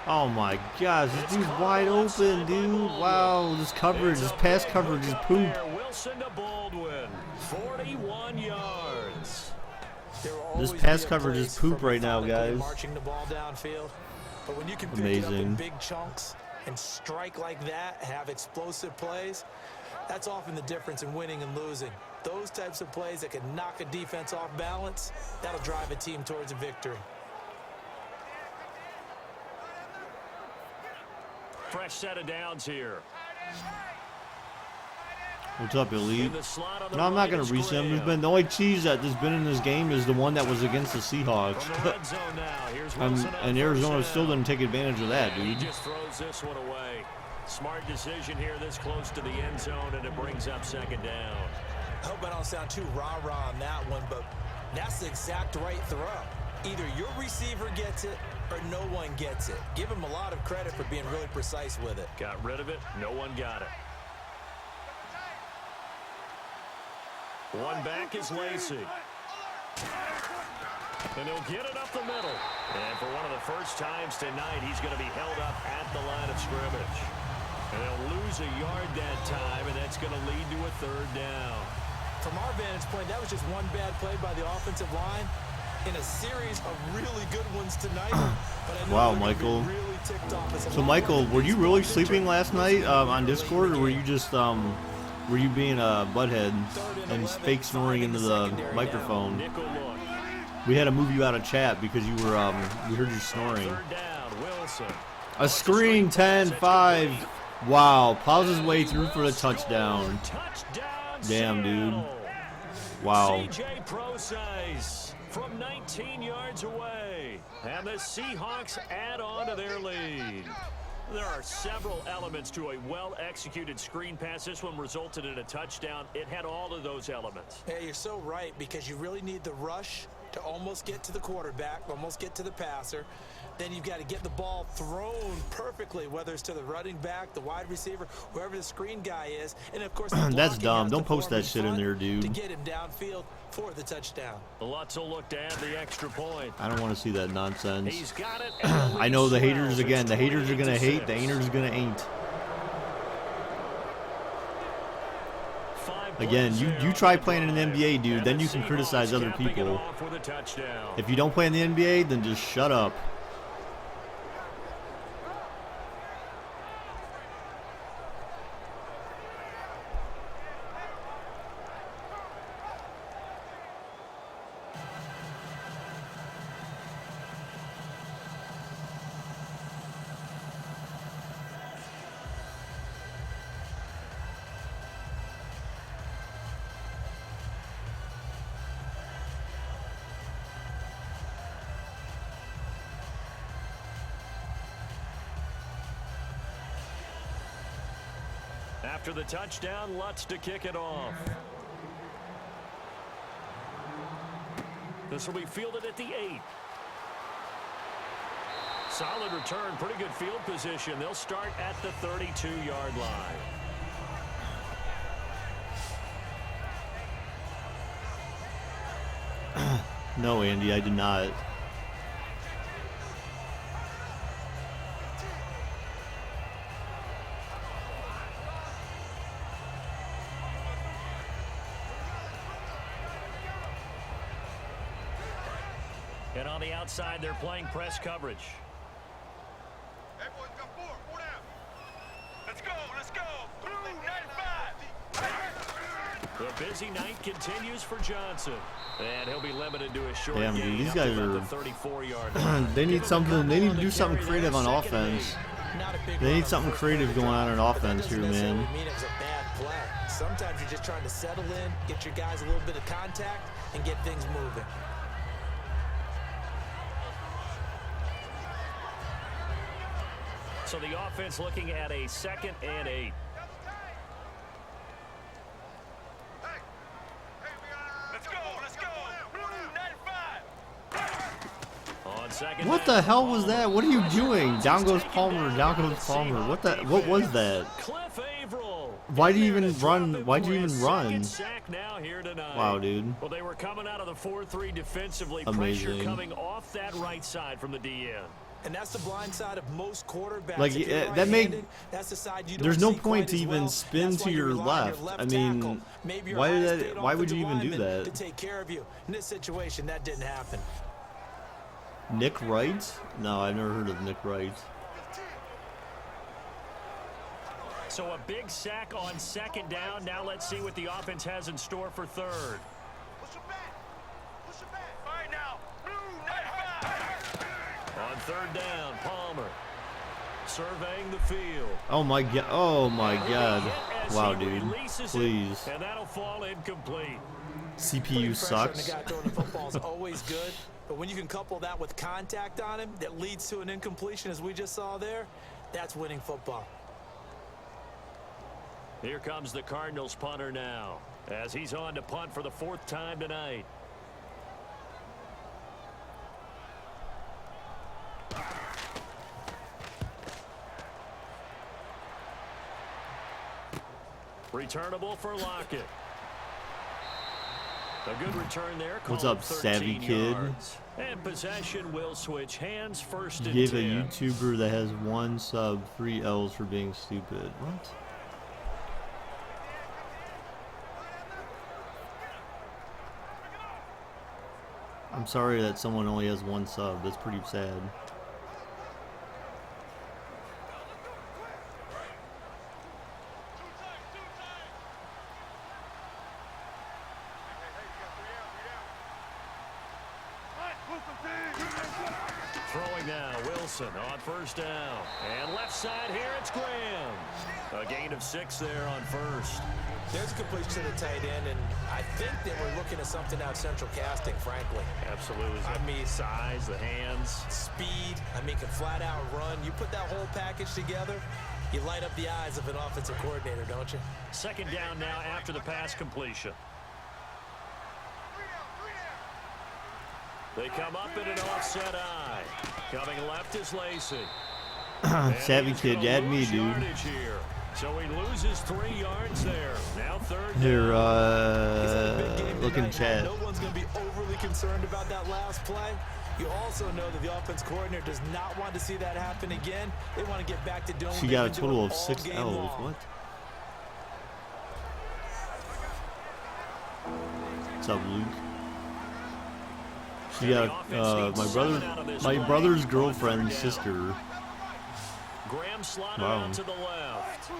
Oh my gosh, this dude's wide open, dude. Wow, this coverage, this pass coverage is poop. Wilson to Baldwin, 41 yards. This pass coverage is poop right now, guys. Marching the ball downfield, but when you can pick it up in Amazing. big chunks and strike like that, have explosive plays, that's often the difference in winning and losing. Those types of plays that can knock a defense off balance, that'll drive a team towards a victory. Fresh set of downs here. What's up, Elite? In the slot on the No, I'm not right going is to reach him. There's Graham. been the only cheese that has been in this game is the one that was against the Seahawks. From the red zone now. Here's Wilson on and first Arizona down. still didn't take advantage of that, He dude. just throws this one away. Smart decision here this close to the end zone, and it brings up second down. I hope I don't sound too rah-rah on that one, but that's the exact right throw. Either your receiver gets it or no one gets it. Give him a lot of credit for being really precise with it. Got rid of it. No one got it. One back is Lacey. And he'll get it up the middle. And for one of the first times tonight, he's going to be held up at the line of scrimmage. And they'll lose a yard that time, and that's going to lead to a third down. From our vantage point, that was just one bad play by the offensive line in a series of really good ones tonight. But I know Wow, they're gonna be Michael. really ticked off. It's a So, long Michael, run. were you really sleeping last night on Discord, or were you just were you being a butthead and fake snoring into the microphone? Nickel look. We had to move you out of chat because you were we heard you snoring. Third down, Wilson. A screen 10-5. Wow, plows his way through for the touchdown. Touchdown, Damn, dude. Seattle. Wow. CJ Procise from 19 yards away. And the Seahawks add on to their lead. There are several elements to a well-executed screen pass. This one resulted in a touchdown. It had all of those elements. Yeah, you're so right, because you really need the rush to almost get to the quarterback, almost get to the passer. Then you've got to get the ball thrown perfectly, whether it's to the running back, the wide receiver, whoever the screen guy is. And, of course, the That's blocking dumb. has Don't to post form that shit in front there, dude. to get him downfield for the touchdown. Lutz will look to add the extra point. I don't want to see that nonsense. He's got it. I know the haters It's again. The haters are going to hate. 28-6. The haters are going to ain't. 5 Again, plays you there try on the playing in an drive. NBA, dude. And Then the you can Seahawks criticize other capping it people. off with a touchdown. If you don't play in the NBA, then just shut up. After the touchdown, Lutz to kick it off. This will be fielded at the 8. Solid return, pretty good field position. They'll start at the 32-yard line. No, Andy, I did not. And on the outside, they're playing press coverage. The busy night continues for Johnson. And he'll be limited to a short Damn, dude, gain these up guys to about are. the 34-yard line. They need something. They need to do something creative on Second and offense. 8. Not a big They run need on something first creative play going of the on in drive, but that offense doesn't here, necessarily man. mean it was a bad play. Sometimes you're just trying to settle in, get your guys a little bit of contact, and get things moving. So the offense looking at a 2nd and 8. On second What down, the hell was Palmer. that? What are you doing? Down goes Taken Palmer. Down goes by Palmer. What Seahawks What was defense. that? Cliff Averill. Why do you And even they're run? gonna drop Why'd it you for even his run? second sack now here tonight. Wow, dude. Well, they were coming out of the 4-3 defensively. Amazing. Pressure coming off that right side from the DN. And that's the blind side of most quarterbacks. Like, If you're that make- right-handed, that's the side you don't There's no see point quite to as even well. spin That's to why you your rely on left. your I mean, tackle. Maybe your why did highest that? paid Why would you offensive even do lineman that? to take care of you? In this situation, that didn't happen. Nick Wright? No, I've never heard of Nick Wright. So a big sack on 2nd down. Now let's see what the offense has in store for 3rd. On 3rd down, Palmer surveying the field. Oh my god! Oh my god! As Wow, he dude. releases it, Please. and that'll fall incomplete. CPU Pressure on the sucks. guy throwing the football is always good, but when you can couple that with contact on him that leads to an incompletion, as we just saw there, that's winning football. Here comes the Cardinals punter now, as he's on to punt for the 4th time tonight. Returnable for Lockett. A good return there. What's called up, savvy 13 kid? yards. And possession will switch hands. 1st and Give 10. a YouTuber that has 1 sub 3 L's for being stupid. What? I'm sorry that someone only has 1 sub. That's pretty sad. Throwing now, Wilson on 1st down. And left side here, it's Graham. A gain of 6 there on 1st. There's a completion to the tight end, and I think they were looking at something out central casting, frankly. Absolutely. I mean, size, the hands. speed, I mean, can flat out run. You put that whole package together, you light up the eyes of an offensive coordinator, don't you? 2nd down now after the pass completion. They come up in an offset eye. Coming left is Lacey. Savvy kid, you had me, dude. Here. So he loses 3 yards there. Now 3rd down. Here, He's had a big game looking tonight. chat. No one's going to be overly concerned about that last play. You also know that the offense coordinator does not want to see that happen again. They want to get back to doing She what got a they've been total doing of all 6 game L's. long. What? What's up, Luke? She got my brother's girlfriend's sister. Graham slotted Wow. out to the left.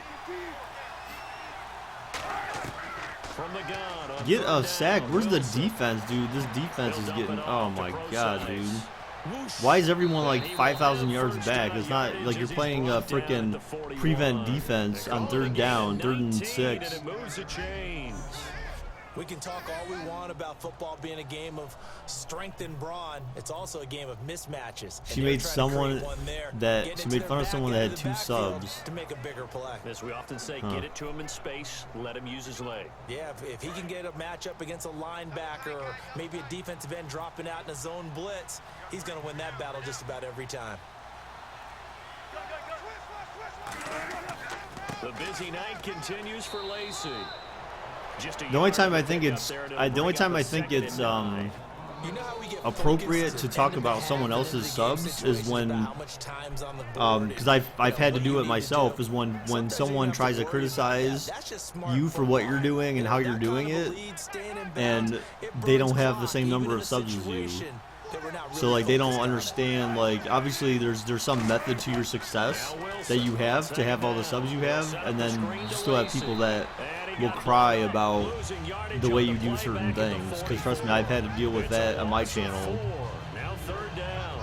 From the gun. On Get 3rd a sack. down, Where's the Wilson. defense, dude? This defense is He'll dump getting. it Oh off to my Pro god, Size. dude. Whoosh. Why is everyone like He will 5,000 have yards first back? down It's not yardage like you're as he's playing a brought down freaking at the 41. prevent defense They on call it 3rd down, again, 3rd and 19, 6. And it moves the chains. We can talk all we want about football being a game of strength and brawn. It's also a game of mismatches. She And they're made trying to someone create one there, that get she into made their fun of back someone that end had of the 2 backfield subs. to make a bigger play. As we often say, get it to him in space, let him use his leg. Yeah, if he can get a matchup against a linebacker or maybe a defensive end dropping out in a zone blitz, he's going to win that battle just about every time. The busy night continues for Lacey. Just The only time I think it's the only time I think it's You know how we get appropriate focused to and talk end in about the someone habit of else's the game subs is situations when about how much time's on the board because and, I've had to what do you it need myself do. is when Sometimes you someone don't have tries to worry about that. criticize That's just smart you for what football. you're doing and You how know, you're that doing kind of it, a lead, staying in and bounds, it they burns don't have the clock, same even number in of a subs as you. situation that we're not So really like they don't focused on. understand, like obviously there's some method to your success that you have to have all the subs you have, and then you still have people that will cry about the way you do certain things. Because trust me, I've had to deal with that on my channel. Now third down.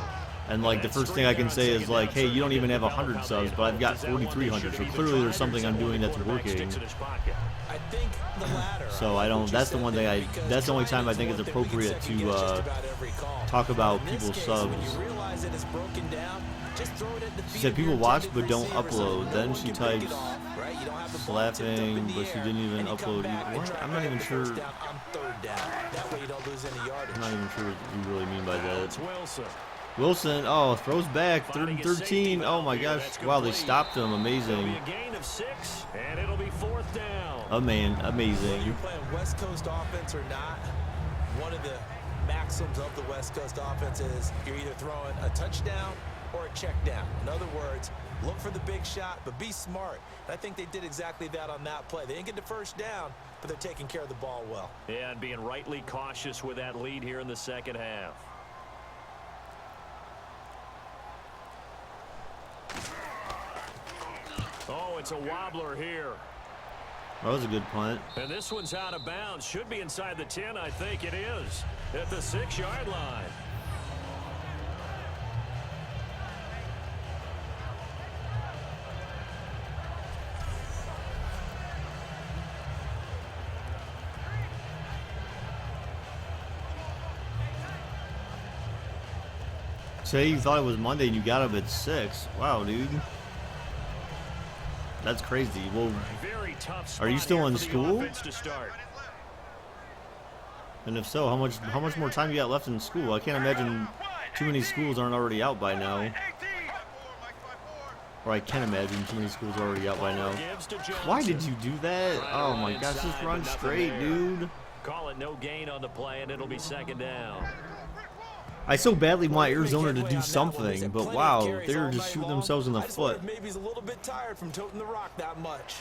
And like the first thing I can say is like, hey, you don't even have 100 subs, but I've got 4,300. So clearly there's something I'm doing that's working. I think the latter. So I don't. That's the one thing I. That's the only time I think it's appropriate to talk about people's subs. She said people watch but don't upload. Then she types slapping, but she didn't even upload either. What? I'm not even sure. I'm not even sure what you really mean by that. Wilson, oh, throws back, 3rd and 13. Oh my gosh, wow, they stopped him. Amazing. A gain of 6, and it'll be 4th down. Oh man, amazing. You're playing West Coast offense or not, one of the maxims of the West Coast offense is you're either throwing a touchdown or a check down. In other words, look for the big shot, but be smart. And I think they did exactly that on that play. They didn't get the first down, but they're taking care of the ball well. Yeah, and being rightly cautious with that lead here in the second half. Oh, it's a wobbler here. That was a good punt. And this one's out of bounds. Should be inside the 10, I think it is. At the 6-yard line. Say you thought it was Monday and you got up at 6. Wow, dude. That's crazy. Well, Very tough are you spot still here in for the school? offense to start. And if so, how much more time you got left in school? I can't imagine too many schools aren't already out by now. Or I can imagine too many schools are already out by now. Why did you do that? Oh my gosh, just run straight, dude. Call it no gain on the play, and it'll be 2nd down. I so badly want Arizona to do something, but wow, they're just shooting themselves in the foot. Maybe he's a little bit tired from toting the rock that much.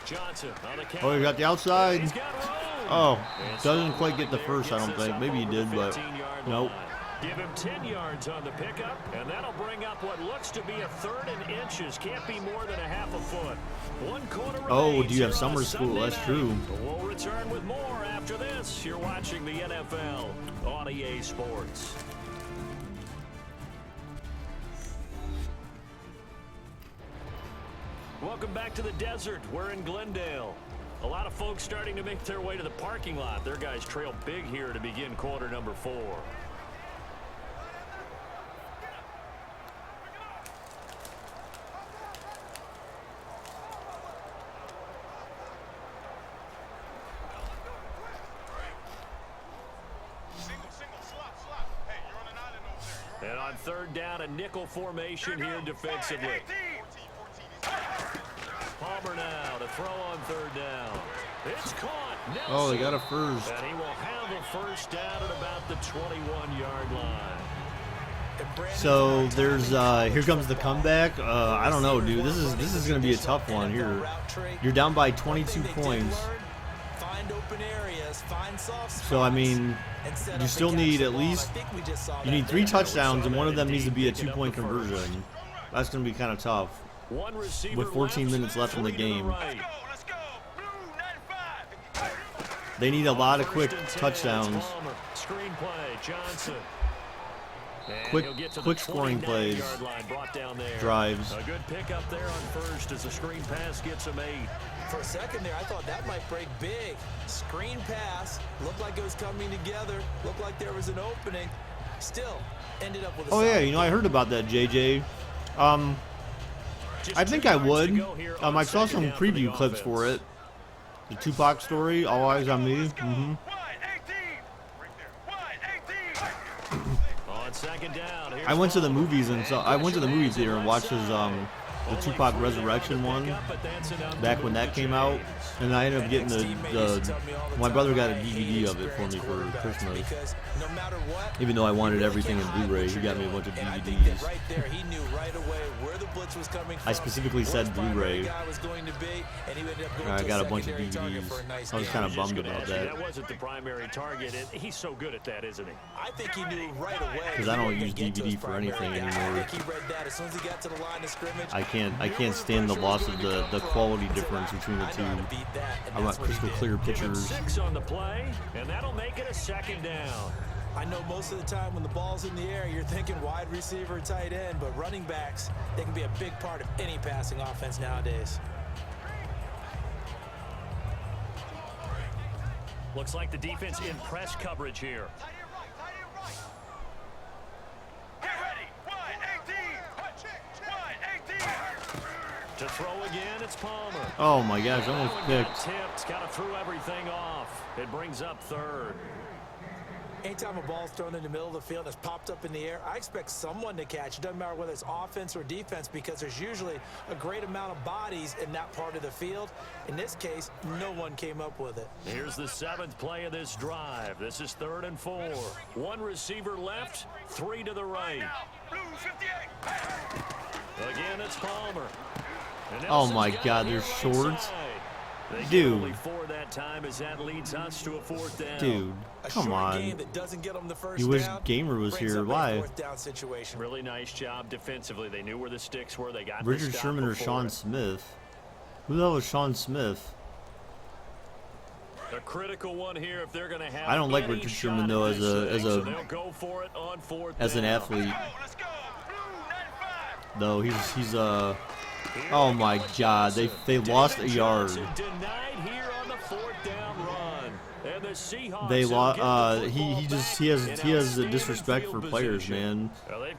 Johnson on the count. Oh, you got the outside. He's got room. Oh, doesn't quite get the first, I don't think. Maybe he did, but nope. Give him 10 yards on the pickup, and that'll bring up what looks to be a 3rd and inches. Can't be more than a half a foot. 1 quarter Oh, remains do you have here on summer school? Sunday That's night. true. We'll return with more after this. You're watching the NFL on EA Sports. Welcome back to the desert. We're in Glendale. A lot of folks starting to make their way to the parking lot. Their guys trail big here to begin quarter number 4. And on 3rd down, a nickel formation here defensively. Palmer now to throw on 3rd down. It's caught. Nelson. Oh, they got a first. And he will have a first down at about the 21-yard line. So there's here comes the comeback. I don't know, dude. This is gonna be a tough one here. You're down by 22 points. So I mean, you still need at least 3 touchdowns, and one of them needs to be a 2-point conversion. That's gonna be kind of tough with 14 minutes left in the game. They need a lot of quick touchdowns. Screenplay, Johnson. Quick scoring plays, drives. A good pick up there on first as the screen pass gets him 8. For a second there, I thought that might break big. Screen pass, looked like it was coming together, looked like there was an opening. Still, ended up with a Oh yeah, you know, I heard about that, JJ. I think I would. I saw some preview clips for it. The Tupac story, All Eyes on Me. On 2nd down, I went to the movies and I went to the movie theater and watched his the Tupac Resurrection one, back when that came out, and I ended up getting the my brother got a DVD of it for me for Christmas. Even though I wanted everything in Blu-ray, he got me a bunch of DVDs. I specifically said Blu-ray. I got a bunch of DVDs. I was kind of bummed about that. That wasn't the primary target, and he's so good at that, isn't he? I think he knew right away. Because I don't use DVD for anything anymore. I can't stand the loss of the quality difference between the two. I want crystal clear pictures. 6 on the play, and that'll make it a 2nd down. I know most of the time when the ball's in the air, you're thinking wide receiver, tight end, but running backs, they can be a big part of any passing offense nowadays. Looks like the defense in press coverage here. To throw again, it's Palmer. Oh my gosh, almost picked. Tipped, kind of threw everything off. It brings up 3rd. Anytime a ball's thrown in the middle of the field that's popped up in the air, I expect someone to catch. It doesn't matter whether it's offense or defense, because there's usually a great amount of bodies in that part of the field. In this case, no one came up with it. Here's the 7th play of this drive. This is 3rd and 4. 1 receiver left, 3 to the right. Again, it's Palmer. Oh my God, they're shorts. Dude. That time as that leads us to a 4th down. Dude, come on. You wish Gamer was here. Why? Really nice job defensively. They knew where the sticks were. They got Richard Sherman or Sean Smith? Who the hell is Sean Smith? A critical one here if they're going to have. I don't like Richard Sherman though as an athlete. Though he's oh my God, they lost a yard. They lost. He has a disrespect for players, man.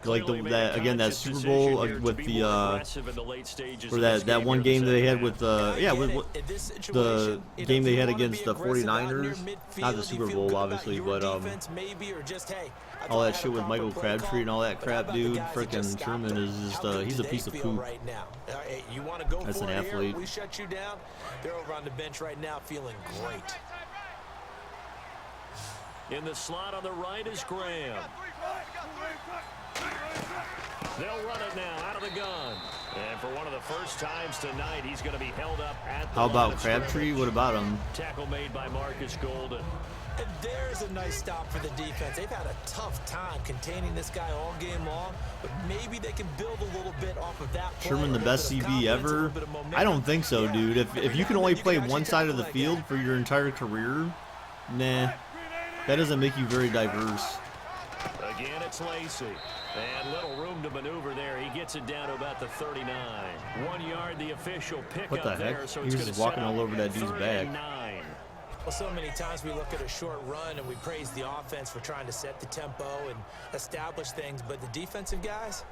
Like that Super Bowl with the or that one game that they had with the game they had against the 49ers. Not the Super Bowl, obviously, but all that shit with Michael Crabtree and all that crap, dude. Frickin' Sherman is just he's a piece of poop. That's an athlete. We shut you down. They're over on the bench right now feeling great. In the slot on the right is Graham. They'll run it now out of the gun. And for one of the first times tonight, he's going to be held up at the How about Crabtree? What about him? Tackle made by Marcus Golden. And there's a nice stop for the defense. They've had a tough time containing this guy all game long, but maybe they can build a little bit off of that play. Sherman the best CB ever? I don't think so, dude. If you can only play one side of the field for your entire career, nah. That doesn't make you very diverse. Again, it's Lacey. And little room to maneuver there. He gets it down to about the 39. 1 yard, the official pickup. What the heck? There, so he was just walking all over that dude's back. Well, so many times we look at a short run and we praise the offense for trying to set the tempo and establish things, but the defensive guys,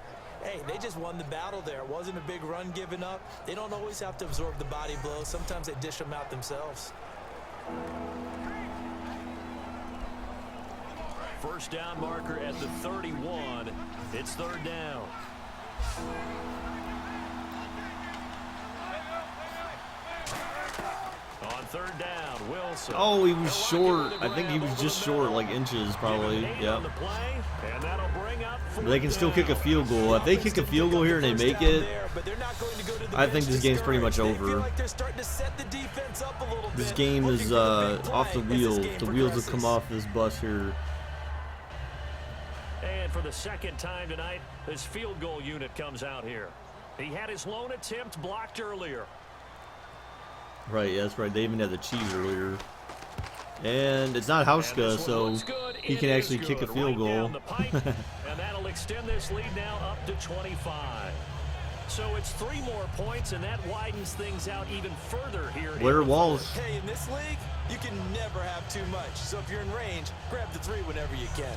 hey, they just won the battle there. It wasn't a big run given up. They don't always have to absorb the body blows. Sometimes they dish them out themselves. First down marker at the 31. It's 3rd down. On 3rd down, Wilson. Oh, he was short. I think he was just short, like inches probably. Yep. They can still kick a field goal. If they kick a field goal here and they make it, I think this game's pretty much over. This game is off the wheels. The wheels have come off this bus here. And for the 2nd time tonight, this field goal unit comes out here. He had his lone attempt blocked earlier. Right, yeah, that's right. They even had the cheese earlier. And it's not Hauska, so he can actually kick a field goal. And that'll extend this lead now up to 25. So it's 3 more points, and that widens things out even further here. Blair Walsh. Hey, in this league, you can never have too much. So if you're in range, grab the 3 whenever you can.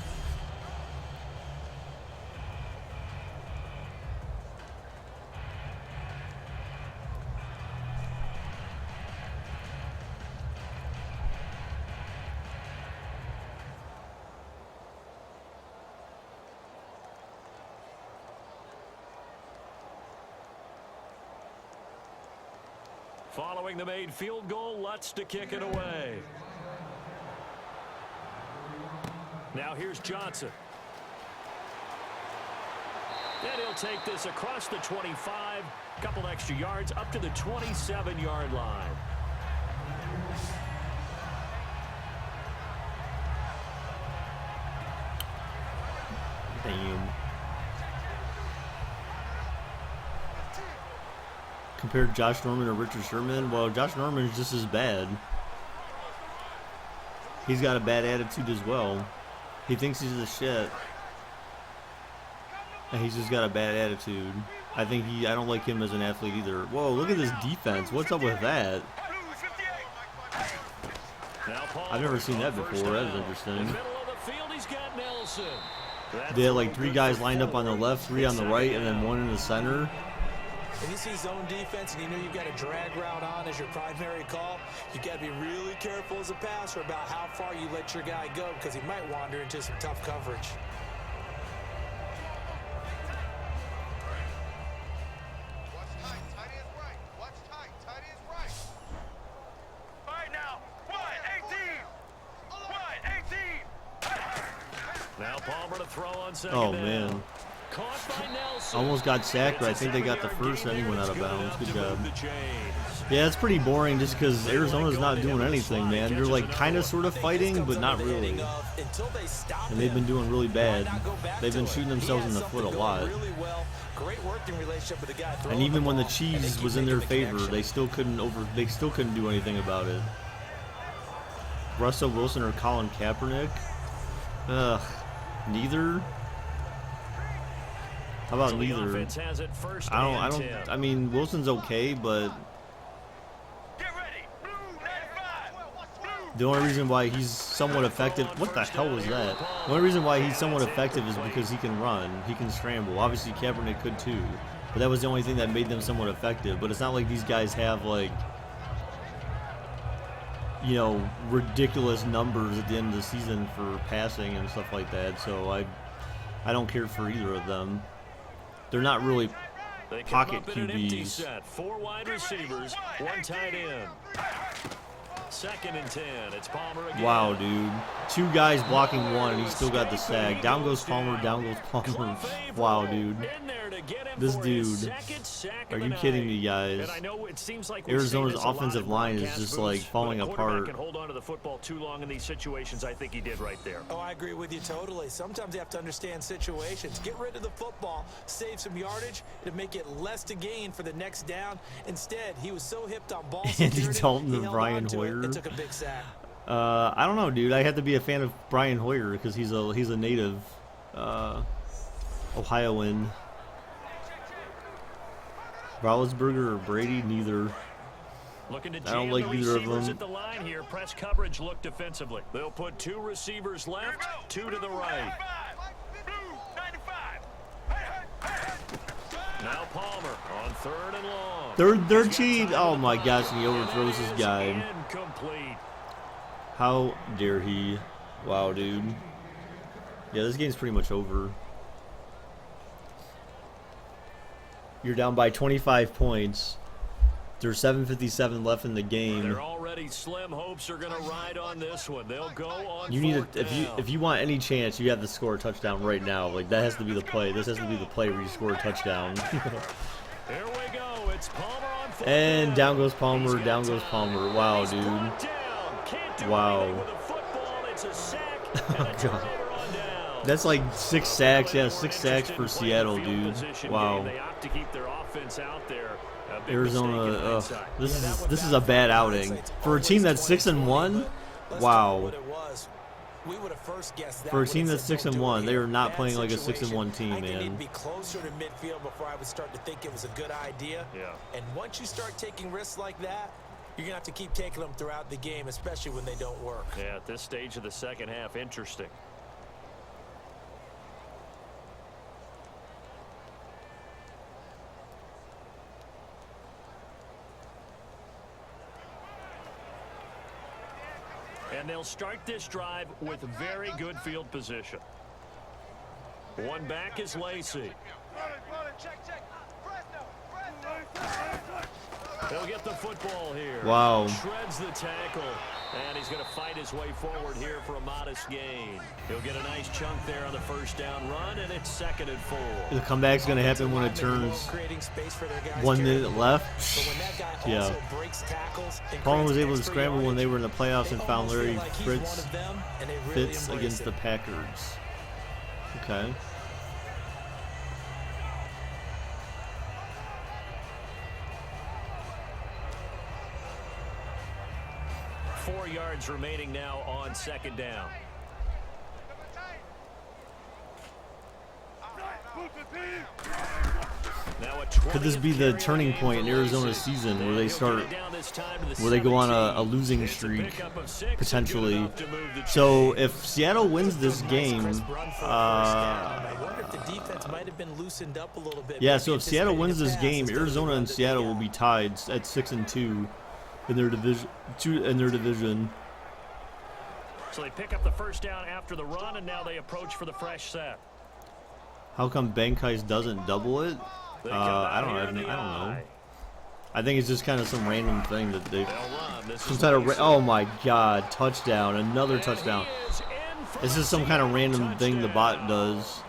Following the made field goal, Lutz to kick it away. Now here's Johnson. And he'll take this across the 25, couple extra yards up to the 27-yard line. Damn. Compared Josh Norman to Richard Sherman, well, Josh Norman is just as bad. He's got a bad attitude as well. He thinks he's the shit. And he's just got a bad attitude. I don't like him as an athlete either. Whoa, look at this defense. What's up with that? I've never seen that before. That is interesting. They had like 3 guys lined up on the left, 3 on the right, and then 1 in the center. When you see zone defense and you know you've got a drag route on as your primary call, you got to be really careful as a passer about how far you let your guy go because he might wander into some tough coverage. Oh, man. Almost got sacked, but I think they got the first, and he went out of bounds. Good job. Yeah, it's pretty boring just because Arizona's not doing anything, man. They're like kind of sort of fighting, but not really. And they've been doing really bad. They've been shooting themselves in the foot a lot. And even when the cheese was in their favor, they still couldn't do anything about it. Russell Wilson or Colin Kaepernick? Ugh. Neither. How about neither? I mean, Wilson's okay, but the only reason why he's somewhat effective. What the hell was that? The only reason why he's somewhat effective is because he can run, he can scramble. Obviously, Kaepernick could too, but that was the only thing that made them somewhat effective. But it's not like these guys have like, you know, ridiculous numbers at the end of the season for passing and stuff like that. So I don't care for either of them. They're not really pocket QBs. 4 wide receivers, 1 tight end. 2nd and 10. It's Palmer again. Wow, dude. 2 guys blocking 1, and he still got the sack. Down goes Palmer. Down goes Palmer. Wow, dude. This dude. Are you kidding me, guys? Arizona's offensive line is just like falling apart. Can hold on to the football too long in these situations. I think he did right there. Oh, I agree with you totally. Sometimes you have to understand situations. Get rid of the football, save some yardage, to make it less to gain for the next down. Instead, he was so hipped on ball security, Andy Dalton and Brian Hoyer. It took a big sack. I don't know, dude. I have to be a fan of Brian Hoyer because he's a native Ohioan. Roethlisberger or Brady, neither. I don't like either of them. At the line here, press coverage look defensively. They'll put 2 receivers left, 2 to the right. Now Palmer on 3rd and long. Third cheat. Oh my gosh, and he overthrows his guy. Incomplete. How dare he? Wow, dude. Yeah, this game's pretty much over. You're down by 25 points. There's 7:57 left in the game. They're already slim hopes are going to ride on this one. They'll go on. You need if you want any chance, you have to score a touchdown right now. Like that has to be the play. This has to be the play where you score a touchdown. Here we go. It's Palmer on 4th and down goes Palmer. Down goes Palmer. Wow, dude. Wow. It's a sack. Oh god. That's like 6 sacks. Yeah, 6 sacks for Seattle, dude. Wow. They opt to keep their offense out there. Arizona, this is a bad outing for a team that's 6-1. Wow. For a team that's 6-1, they are not playing like a 6-1 team, man. I need to be closer to midfield before I would start to think it was a good idea. Yeah. And once you start taking risks like that, you're gonna have to keep taking them throughout the game, especially when they don't work. Yeah, at this stage of the second half, interesting. And they'll start this drive with very good field position. One back is Lacey. He'll get the football here. Wow. Shreds the tackle. And he's going to fight his way forward here for a modest gain. He'll get a nice chunk there on the first down run, and it's 2nd and 4. The comeback's going to happen when it turns 1 minute left. Yeah. Palmer was able to scramble when they were in the playoffs and found Larry Fitz against the Packers. Okay. Four yards remaining now on 2nd down. Could this be the turning point in Arizona's season where they start, where they go on a losing streak, potentially? So if Seattle wins this game, yeah, so if Seattle wins this game, Arizona and Seattle will be tied at 6-2 in their division. So they pick up the first down after the run, and now they approach for the fresh set. How come Bankheist doesn't double it? I don't know. I think it's just kind of some random thing that they. Some kind of. Oh my God! Touchdown! Another touchdown. This is some kind of random thing the bot does.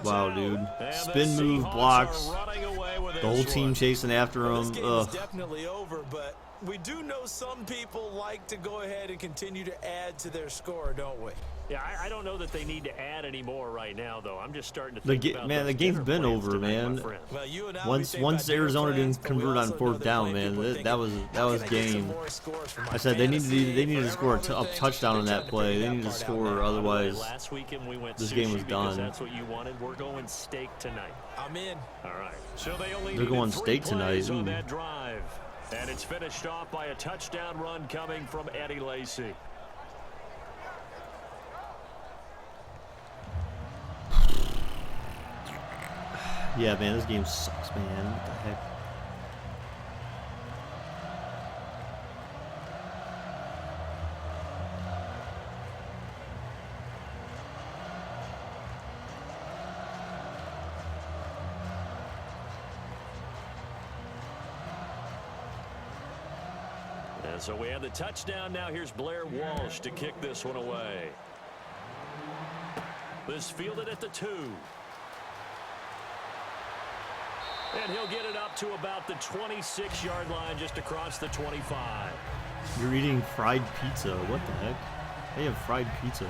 Wow, dude! Spin move, blocks. The whole team chasing after him. Ugh. Definitely over, but we do know some people like to go ahead and continue to add to their score, don't we? Yeah, I don't know that they need to add any more right now, though. I'm just starting to think about the game's been over, man. Well, once Arizona didn't convert on 4th down, man, that was game. I said they needed to score a touchdown on that play. They needed to score, otherwise this game was done. That's what you wanted. We're going steak tonight. I'm in. All right. So they only They're going steak plays tonight. on that drive, and it's finished off by a touchdown run coming from Eddie Lacy. Yeah, man, this game sucks, man. What the heck? And so we have the touchdown. Now here's Blair Walsh to kick this one away. This fielded at the 2. And he'll get it up to about the 26-yard line, just across the 25. You're eating fried pizza. What the heck? They have fried pizza.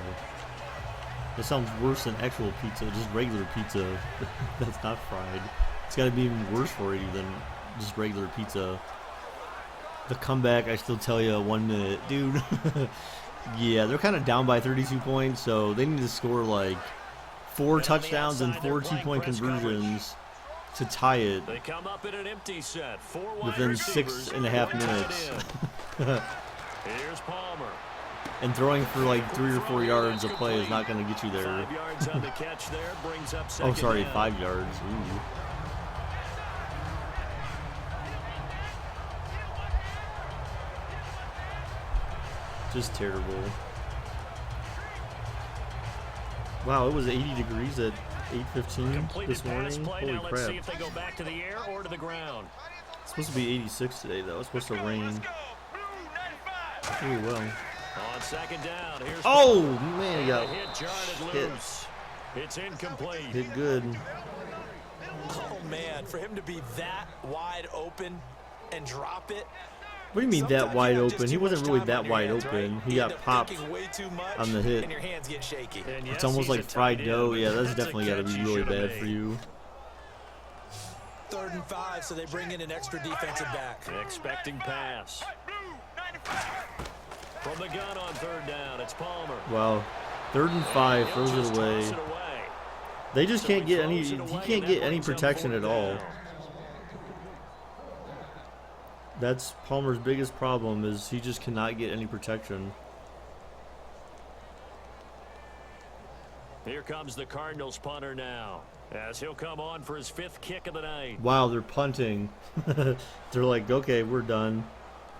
That sounds worse than actual pizza, just regular pizza. That's not fried. It's got to be even worse for you than just regular pizza. The comeback, I still tell you, 1 minute. Dude, yeah, they're kind of down by 32 points, so they need to score like 4 touchdowns and 4 2-point conversions to tie it They come up in an empty set. 4 wide within receivers 6.5 minutes. Here's Palmer. And throwing for like 3 or 4 yards a play is not going to get you there. 5 yards on the catch there, brings up Oh, 2nd sorry, down. 5 yards. Ooh. Just terrible. Wow, it was 80 degrees at 8:15 Completed this pass morning. play. Holy Now let's crap. see if they go back to the air or to the ground. It's supposed to be 86 today, though. It's supposed to rain. Oh, well. On 2nd down, here's Oh, man, he got hit jarred hit. loose. It's incomplete. Hit good. Oh, man, for him to be that wide open and drop it. What do you mean that Sometimes wide you have just open? He too much wasn't really time that on your wide hands, open. right? He You got end up popped thinking way too much, on the hit. and your hands get shaky. And It's yes, almost he's like a fried tight dough. end, Yeah, but that's a definitely got to catch be he really should have bad for made. you. 3rd and 5, so they bring in an extra defensive back. Expecting pass. From the gun on 3rd down, it's Palmer. Wow. 3rd and 5, throws He'll it just away. toss it away. They just So can't he get any. throws He it away, can't and get that any brings up protection 4th at all. down. That's Palmer's biggest problem, is he just cannot get any protection. Here comes the Cardinals punter now, as he'll come on for his 5th kick of the night. Wow, they're punting. They're like, okay, we're done.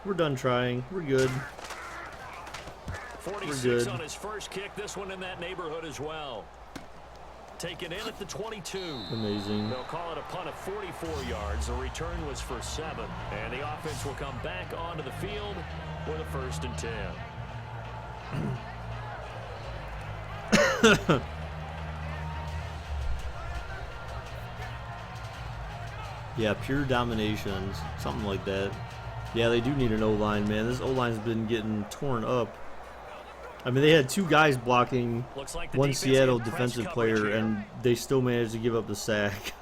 We're done trying. We're good. 46 good. on his first kick. This one in that neighborhood as well. taken in at the 22. Amazing. They'll call it a punt of 44 yards. The return was for 7. And the offense will come back onto the field with a 1st and 10. Yeah, pure domination, something like that. Yeah, they do need an O-line, man. This O-line's been getting torn up. I mean, they had 2 guys blocking Like one Seattle defensive player, and they still managed to give up the sack.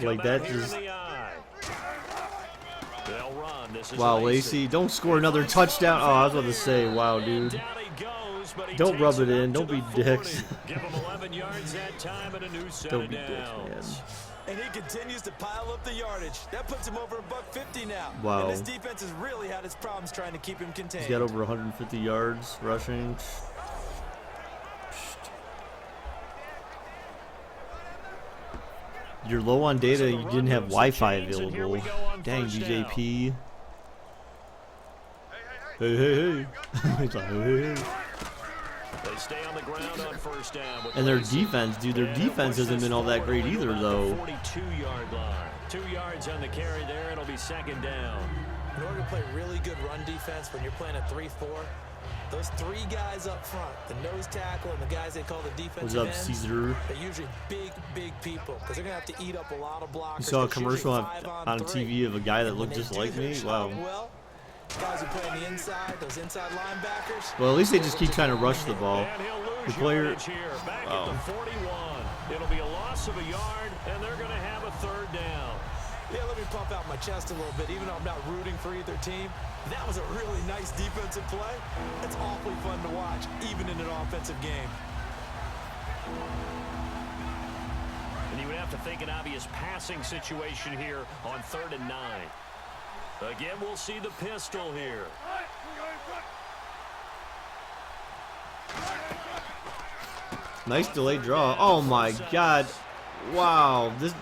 Like that just... Wow, Lacey, don't score another touchdown. Oh, I was about to say, wow, dude. Don't rub it in. Don't be dicks. Give him 11 yards that time and a new set Don't of be dicks, man. downs. And he continues to pile up the yardage. That puts him over $150 now. Wow. And this defense has really had its problems trying to keep him contained. He's got over 150 yards rushing. You're low on data. You didn't have Wi-Fi available. Dang, BJP. Hey, hey, hey. He's like, hey, hey, hey. They stay on the ground on 1st down. And their defense, dude, their defense hasn't been all that great either, though. 42-yard line. 2 yards on the carry there. It'll be 2nd down. In order to play really good run defense when you're playing a 3-4, those 3 guys up front, the nose tackle and the guys they call the defensive What's up, ends, Caesar? they're usually big people because they're going to have to eat up a lot of blockers. You saw a There's commercial usually on 5 on 3. TV of a guy that And looked when just they like do their me? job Wow. well, guys who play on the inside, those inside linebackers. Well, at least they just keep trying to rush the ball. And he'll lose The player... yardage here. Back at the 41. It'll be a loss of a yard, and they're going to have a 3rd down. Yeah, let me pump out my chest a little bit, even though I'm not rooting for either team. That was a really nice defensive play. It's awfully fun to watch, even in an offensive game. And you would have to think an obvious passing situation here on 3rd and 9. Again, we'll see the pistol here. Nice delayed draw. Oh, my God. Wow. This...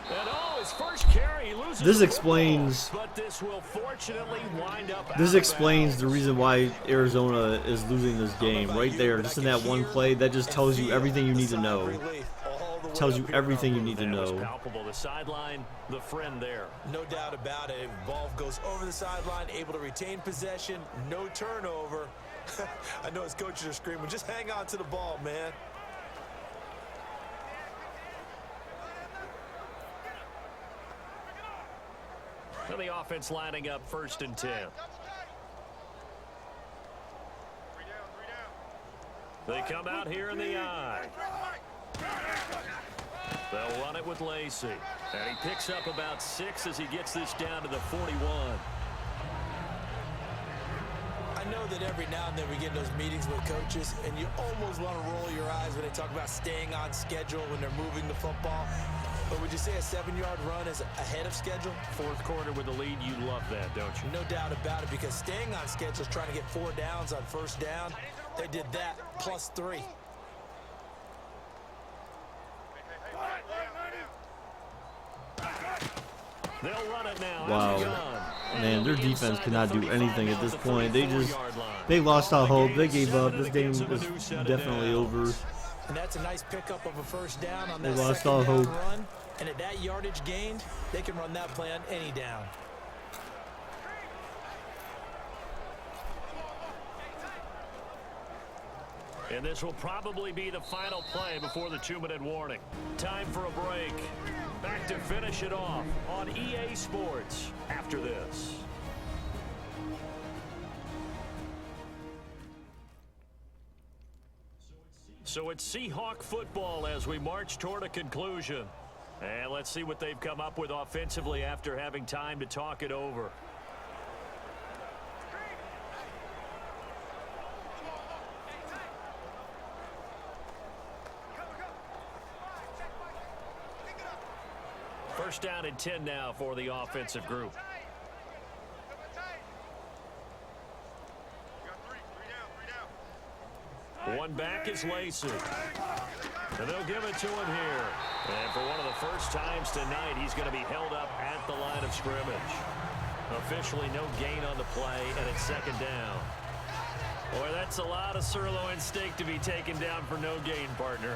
This explains. But this will fortunately wind up. This explains the reason why Arizona is losing this game right there. Just in that one play, that just tells you everything you need to know. Tells you everything you need to know. Palpable. The sideline, the friend there. No doubt about it. Ball goes over the sideline, able to retain possession, no turnover. I know his coaches are screaming, just hang on to the ball, man. And the offense lining up 1st and 10. They come out here in the eye. They'll run it with Lacey. And he picks up about 6 as he gets this down to the 41. I know that every now and then we get those meetings with coaches, and you almost want to roll your eyes when they talk about staying on schedule when they're moving the football. But would you say a 7-yard run is ahead of schedule? 4th quarter with the lead, you love that, don't you? No doubt about it, because staying on schedule is trying to get 4 downs on 1st down. They did that, plus 3. They'll run it now. Wow. Man, their defense cannot do anything at this point. They lost all hope. They gave up. This game is definitely over. And that's a nice pickup of a 1st down on that They lost all second down hope. run. And at that yardage gained, they can run that play on any down. And this will probably be the final play before the 2-minute warning. Time for a break. Back to finish it off on EA Sports after this. So it's Seahawk football as we march toward a conclusion. And let's see what they've come up with offensively after having time to talk it over. First down and 10 now for the offensive group. One back is Lacey. And they'll give it to him here. And for one of the first times tonight, he's going to be held up at the line of scrimmage. Officially no gain on the play, and it's 2nd down. Boy, that's a lot of sirloin steak to be taken down for no gain, partner.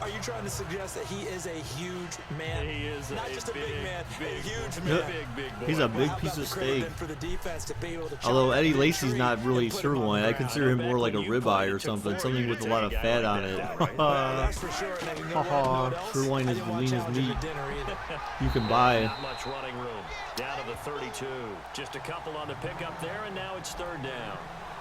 Are you trying to suggest that he is a huge man? He is not just a big man, big, a huge man. Big boy. He's a big How piece about of the credit steak. then for the defense to be able to Although chop Eddie that Lacy's tree not really and put him on sirloin. the I ground? consider him Back more like a when you ribeye played, or it took something. 4 Something years with a to lot take of a guy fat like on that it. down, right? That's for sure. And you know what else? Sirloin I is didn't the want leanest challenging meat for dinner either. you can buy. Not much running room. Down to the 32. Just a couple on the pickup there, and now it's third down.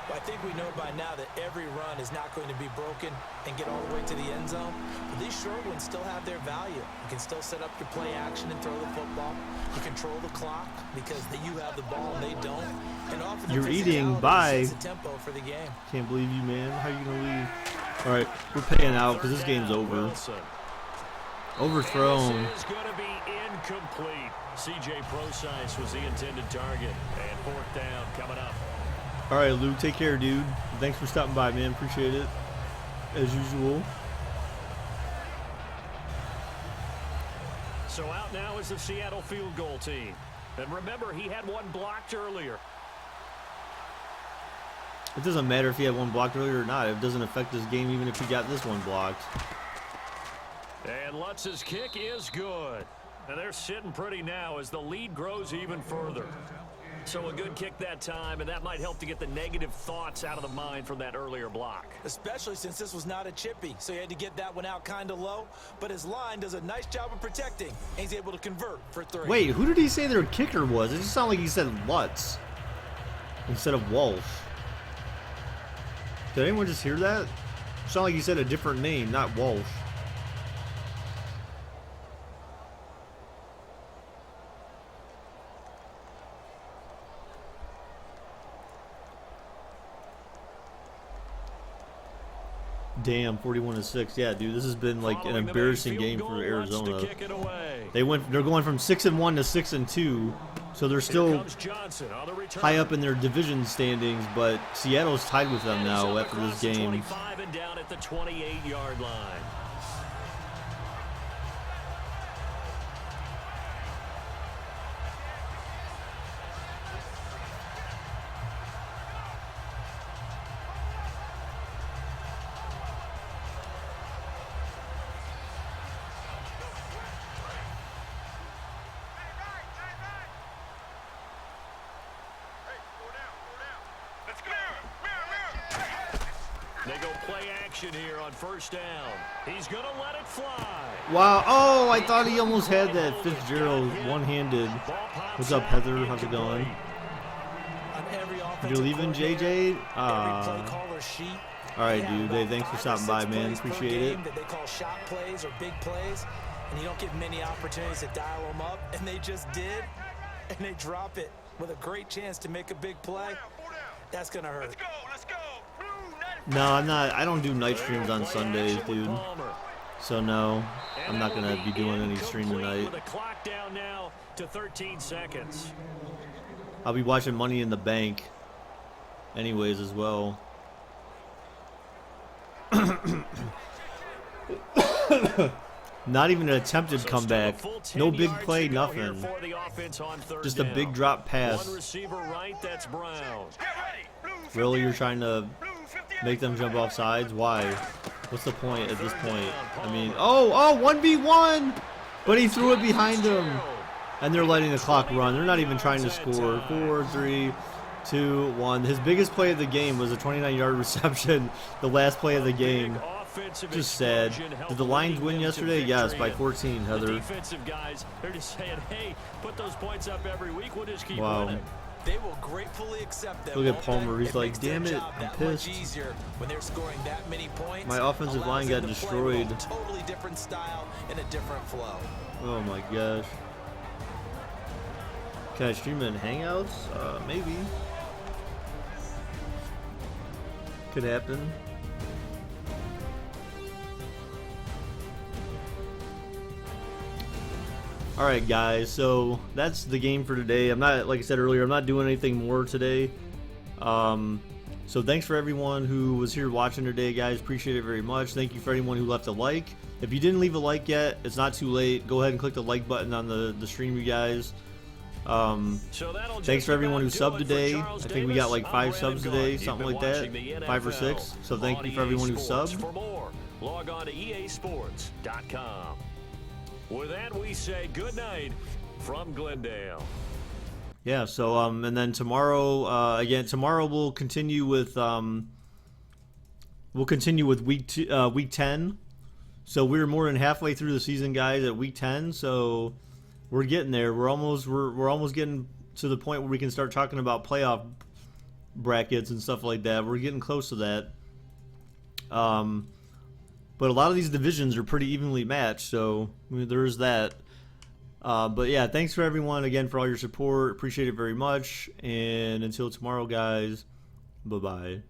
Well, I think we know by now that every run is not going to be broken and get all the way to the end zone. But these short ones still have their value. You can still set up your play action and throw the football. You control the clock because you have the ball and they don't. And often You're the eating physicality by. sets the tempo for the game. Can't believe you, man. How you gonna leave? All right, we're paying out because this game's over. Wilson. Overthrown. This is going to be incomplete. C.J. Procise was the intended target. And fourth down coming up. All right, Luke, take care, dude. Thanks for stopping by, man. Appreciate it, as usual. So out now is the Seattle field goal team. And remember, he had one blocked earlier. It doesn't matter if he had one blocked earlier or not. It doesn't affect this game even if he got this one blocked. And Lutz's kick is good. And they're sitting pretty now as the lead grows even further. So a good kick that time, and that might help to get the negative thoughts out of the mind from that earlier block. Especially since this was not a chippy, so he had to get that one out kind of low. But his line does a nice job of protecting, and he's able to convert for 3. Wait, who did he say their kicker was? It just sounded like he said Lutz instead of Walsh. Did anyone just hear that? It sounded like he said a different name, not Walsh. Damn, 41-6. Yeah, dude, this has been like an embarrassing game for Arizona. They're going from 6-1 to 6-2, so they're still high up in their division standings. But Seattle's tied with them now after this game. 25 and down at the 28-yard line. They go play action here on first down. He's going to let it fly. Wow. Oh, I thought he almost had that Fitzgerald one-handed. What's up, Heather? How's it going? You're leaving, JJ? All right, dude. Hey, thanks for stopping by, man. Appreciate it. That they call shot plays or big plays, and you don't get many opportunities to dial them up, and they just did, and they drop it with a great chance to make a big play. That's going to hurt. Let's go. No, I'm not. I don't do night streams on Sundays, dude. So no, I'm not gonna be doing any stream tonight. With the clock down now to 13 seconds. I'll be watching Money in the Bank, anyways, as well. Not even an attempted comeback. No big play, nothing. Just a big drop pass. One receiver right, that's Brown. Really, you're trying to make them jump off sides? Why? What's the point at this point? I mean, oh, 1v1! But he threw it behind him. And they're letting the clock run. They're not even trying to score. 4, 3, 2, 1. His biggest play of the game was a 29-yard reception. The last play of the game. Just sad. Did the Lions win yesterday? Yes, by 14, Heather. The defensive guys, they're just saying, hey, put those points up every week. We'll just keep Wow. winning. They will gratefully accept that. Look at Palmer. He's like, damn it, I'm pissed. When they're scoring that many points, My offensive line got destroyed. Totally different style and a different flow. Oh my gosh. Can I stream in Hangouts? Maybe. Could happen. Alright guys, so that's the game for today. I'm not, like I said earlier, I'm not doing anything more today. So thanks for everyone who was here watching today, guys. Appreciate it very much. Thank you for anyone who left a like. If you didn't leave a like yet, it's not too late. Go ahead and click the like button on the stream, you guys. Thanks for everyone who subbed today. I think we got like 5 subs today, something like that, 5 or 6. So thank you for everyone who subbed. For more, log on to easports.com. With that, we say good night from Glendale. Yeah. So and then tomorrow, again, tomorrow we'll continue with week 10. So we're more than halfway through the season, guys, at week 10. So we're getting there. We're almost getting to the point where we can start talking about playoff brackets and stuff like that. We're getting close to that. But a lot of these divisions are pretty evenly matched, so I mean, there is that. But yeah, thanks for everyone again for all your support. Appreciate it very much. And until tomorrow, guys, bye-bye.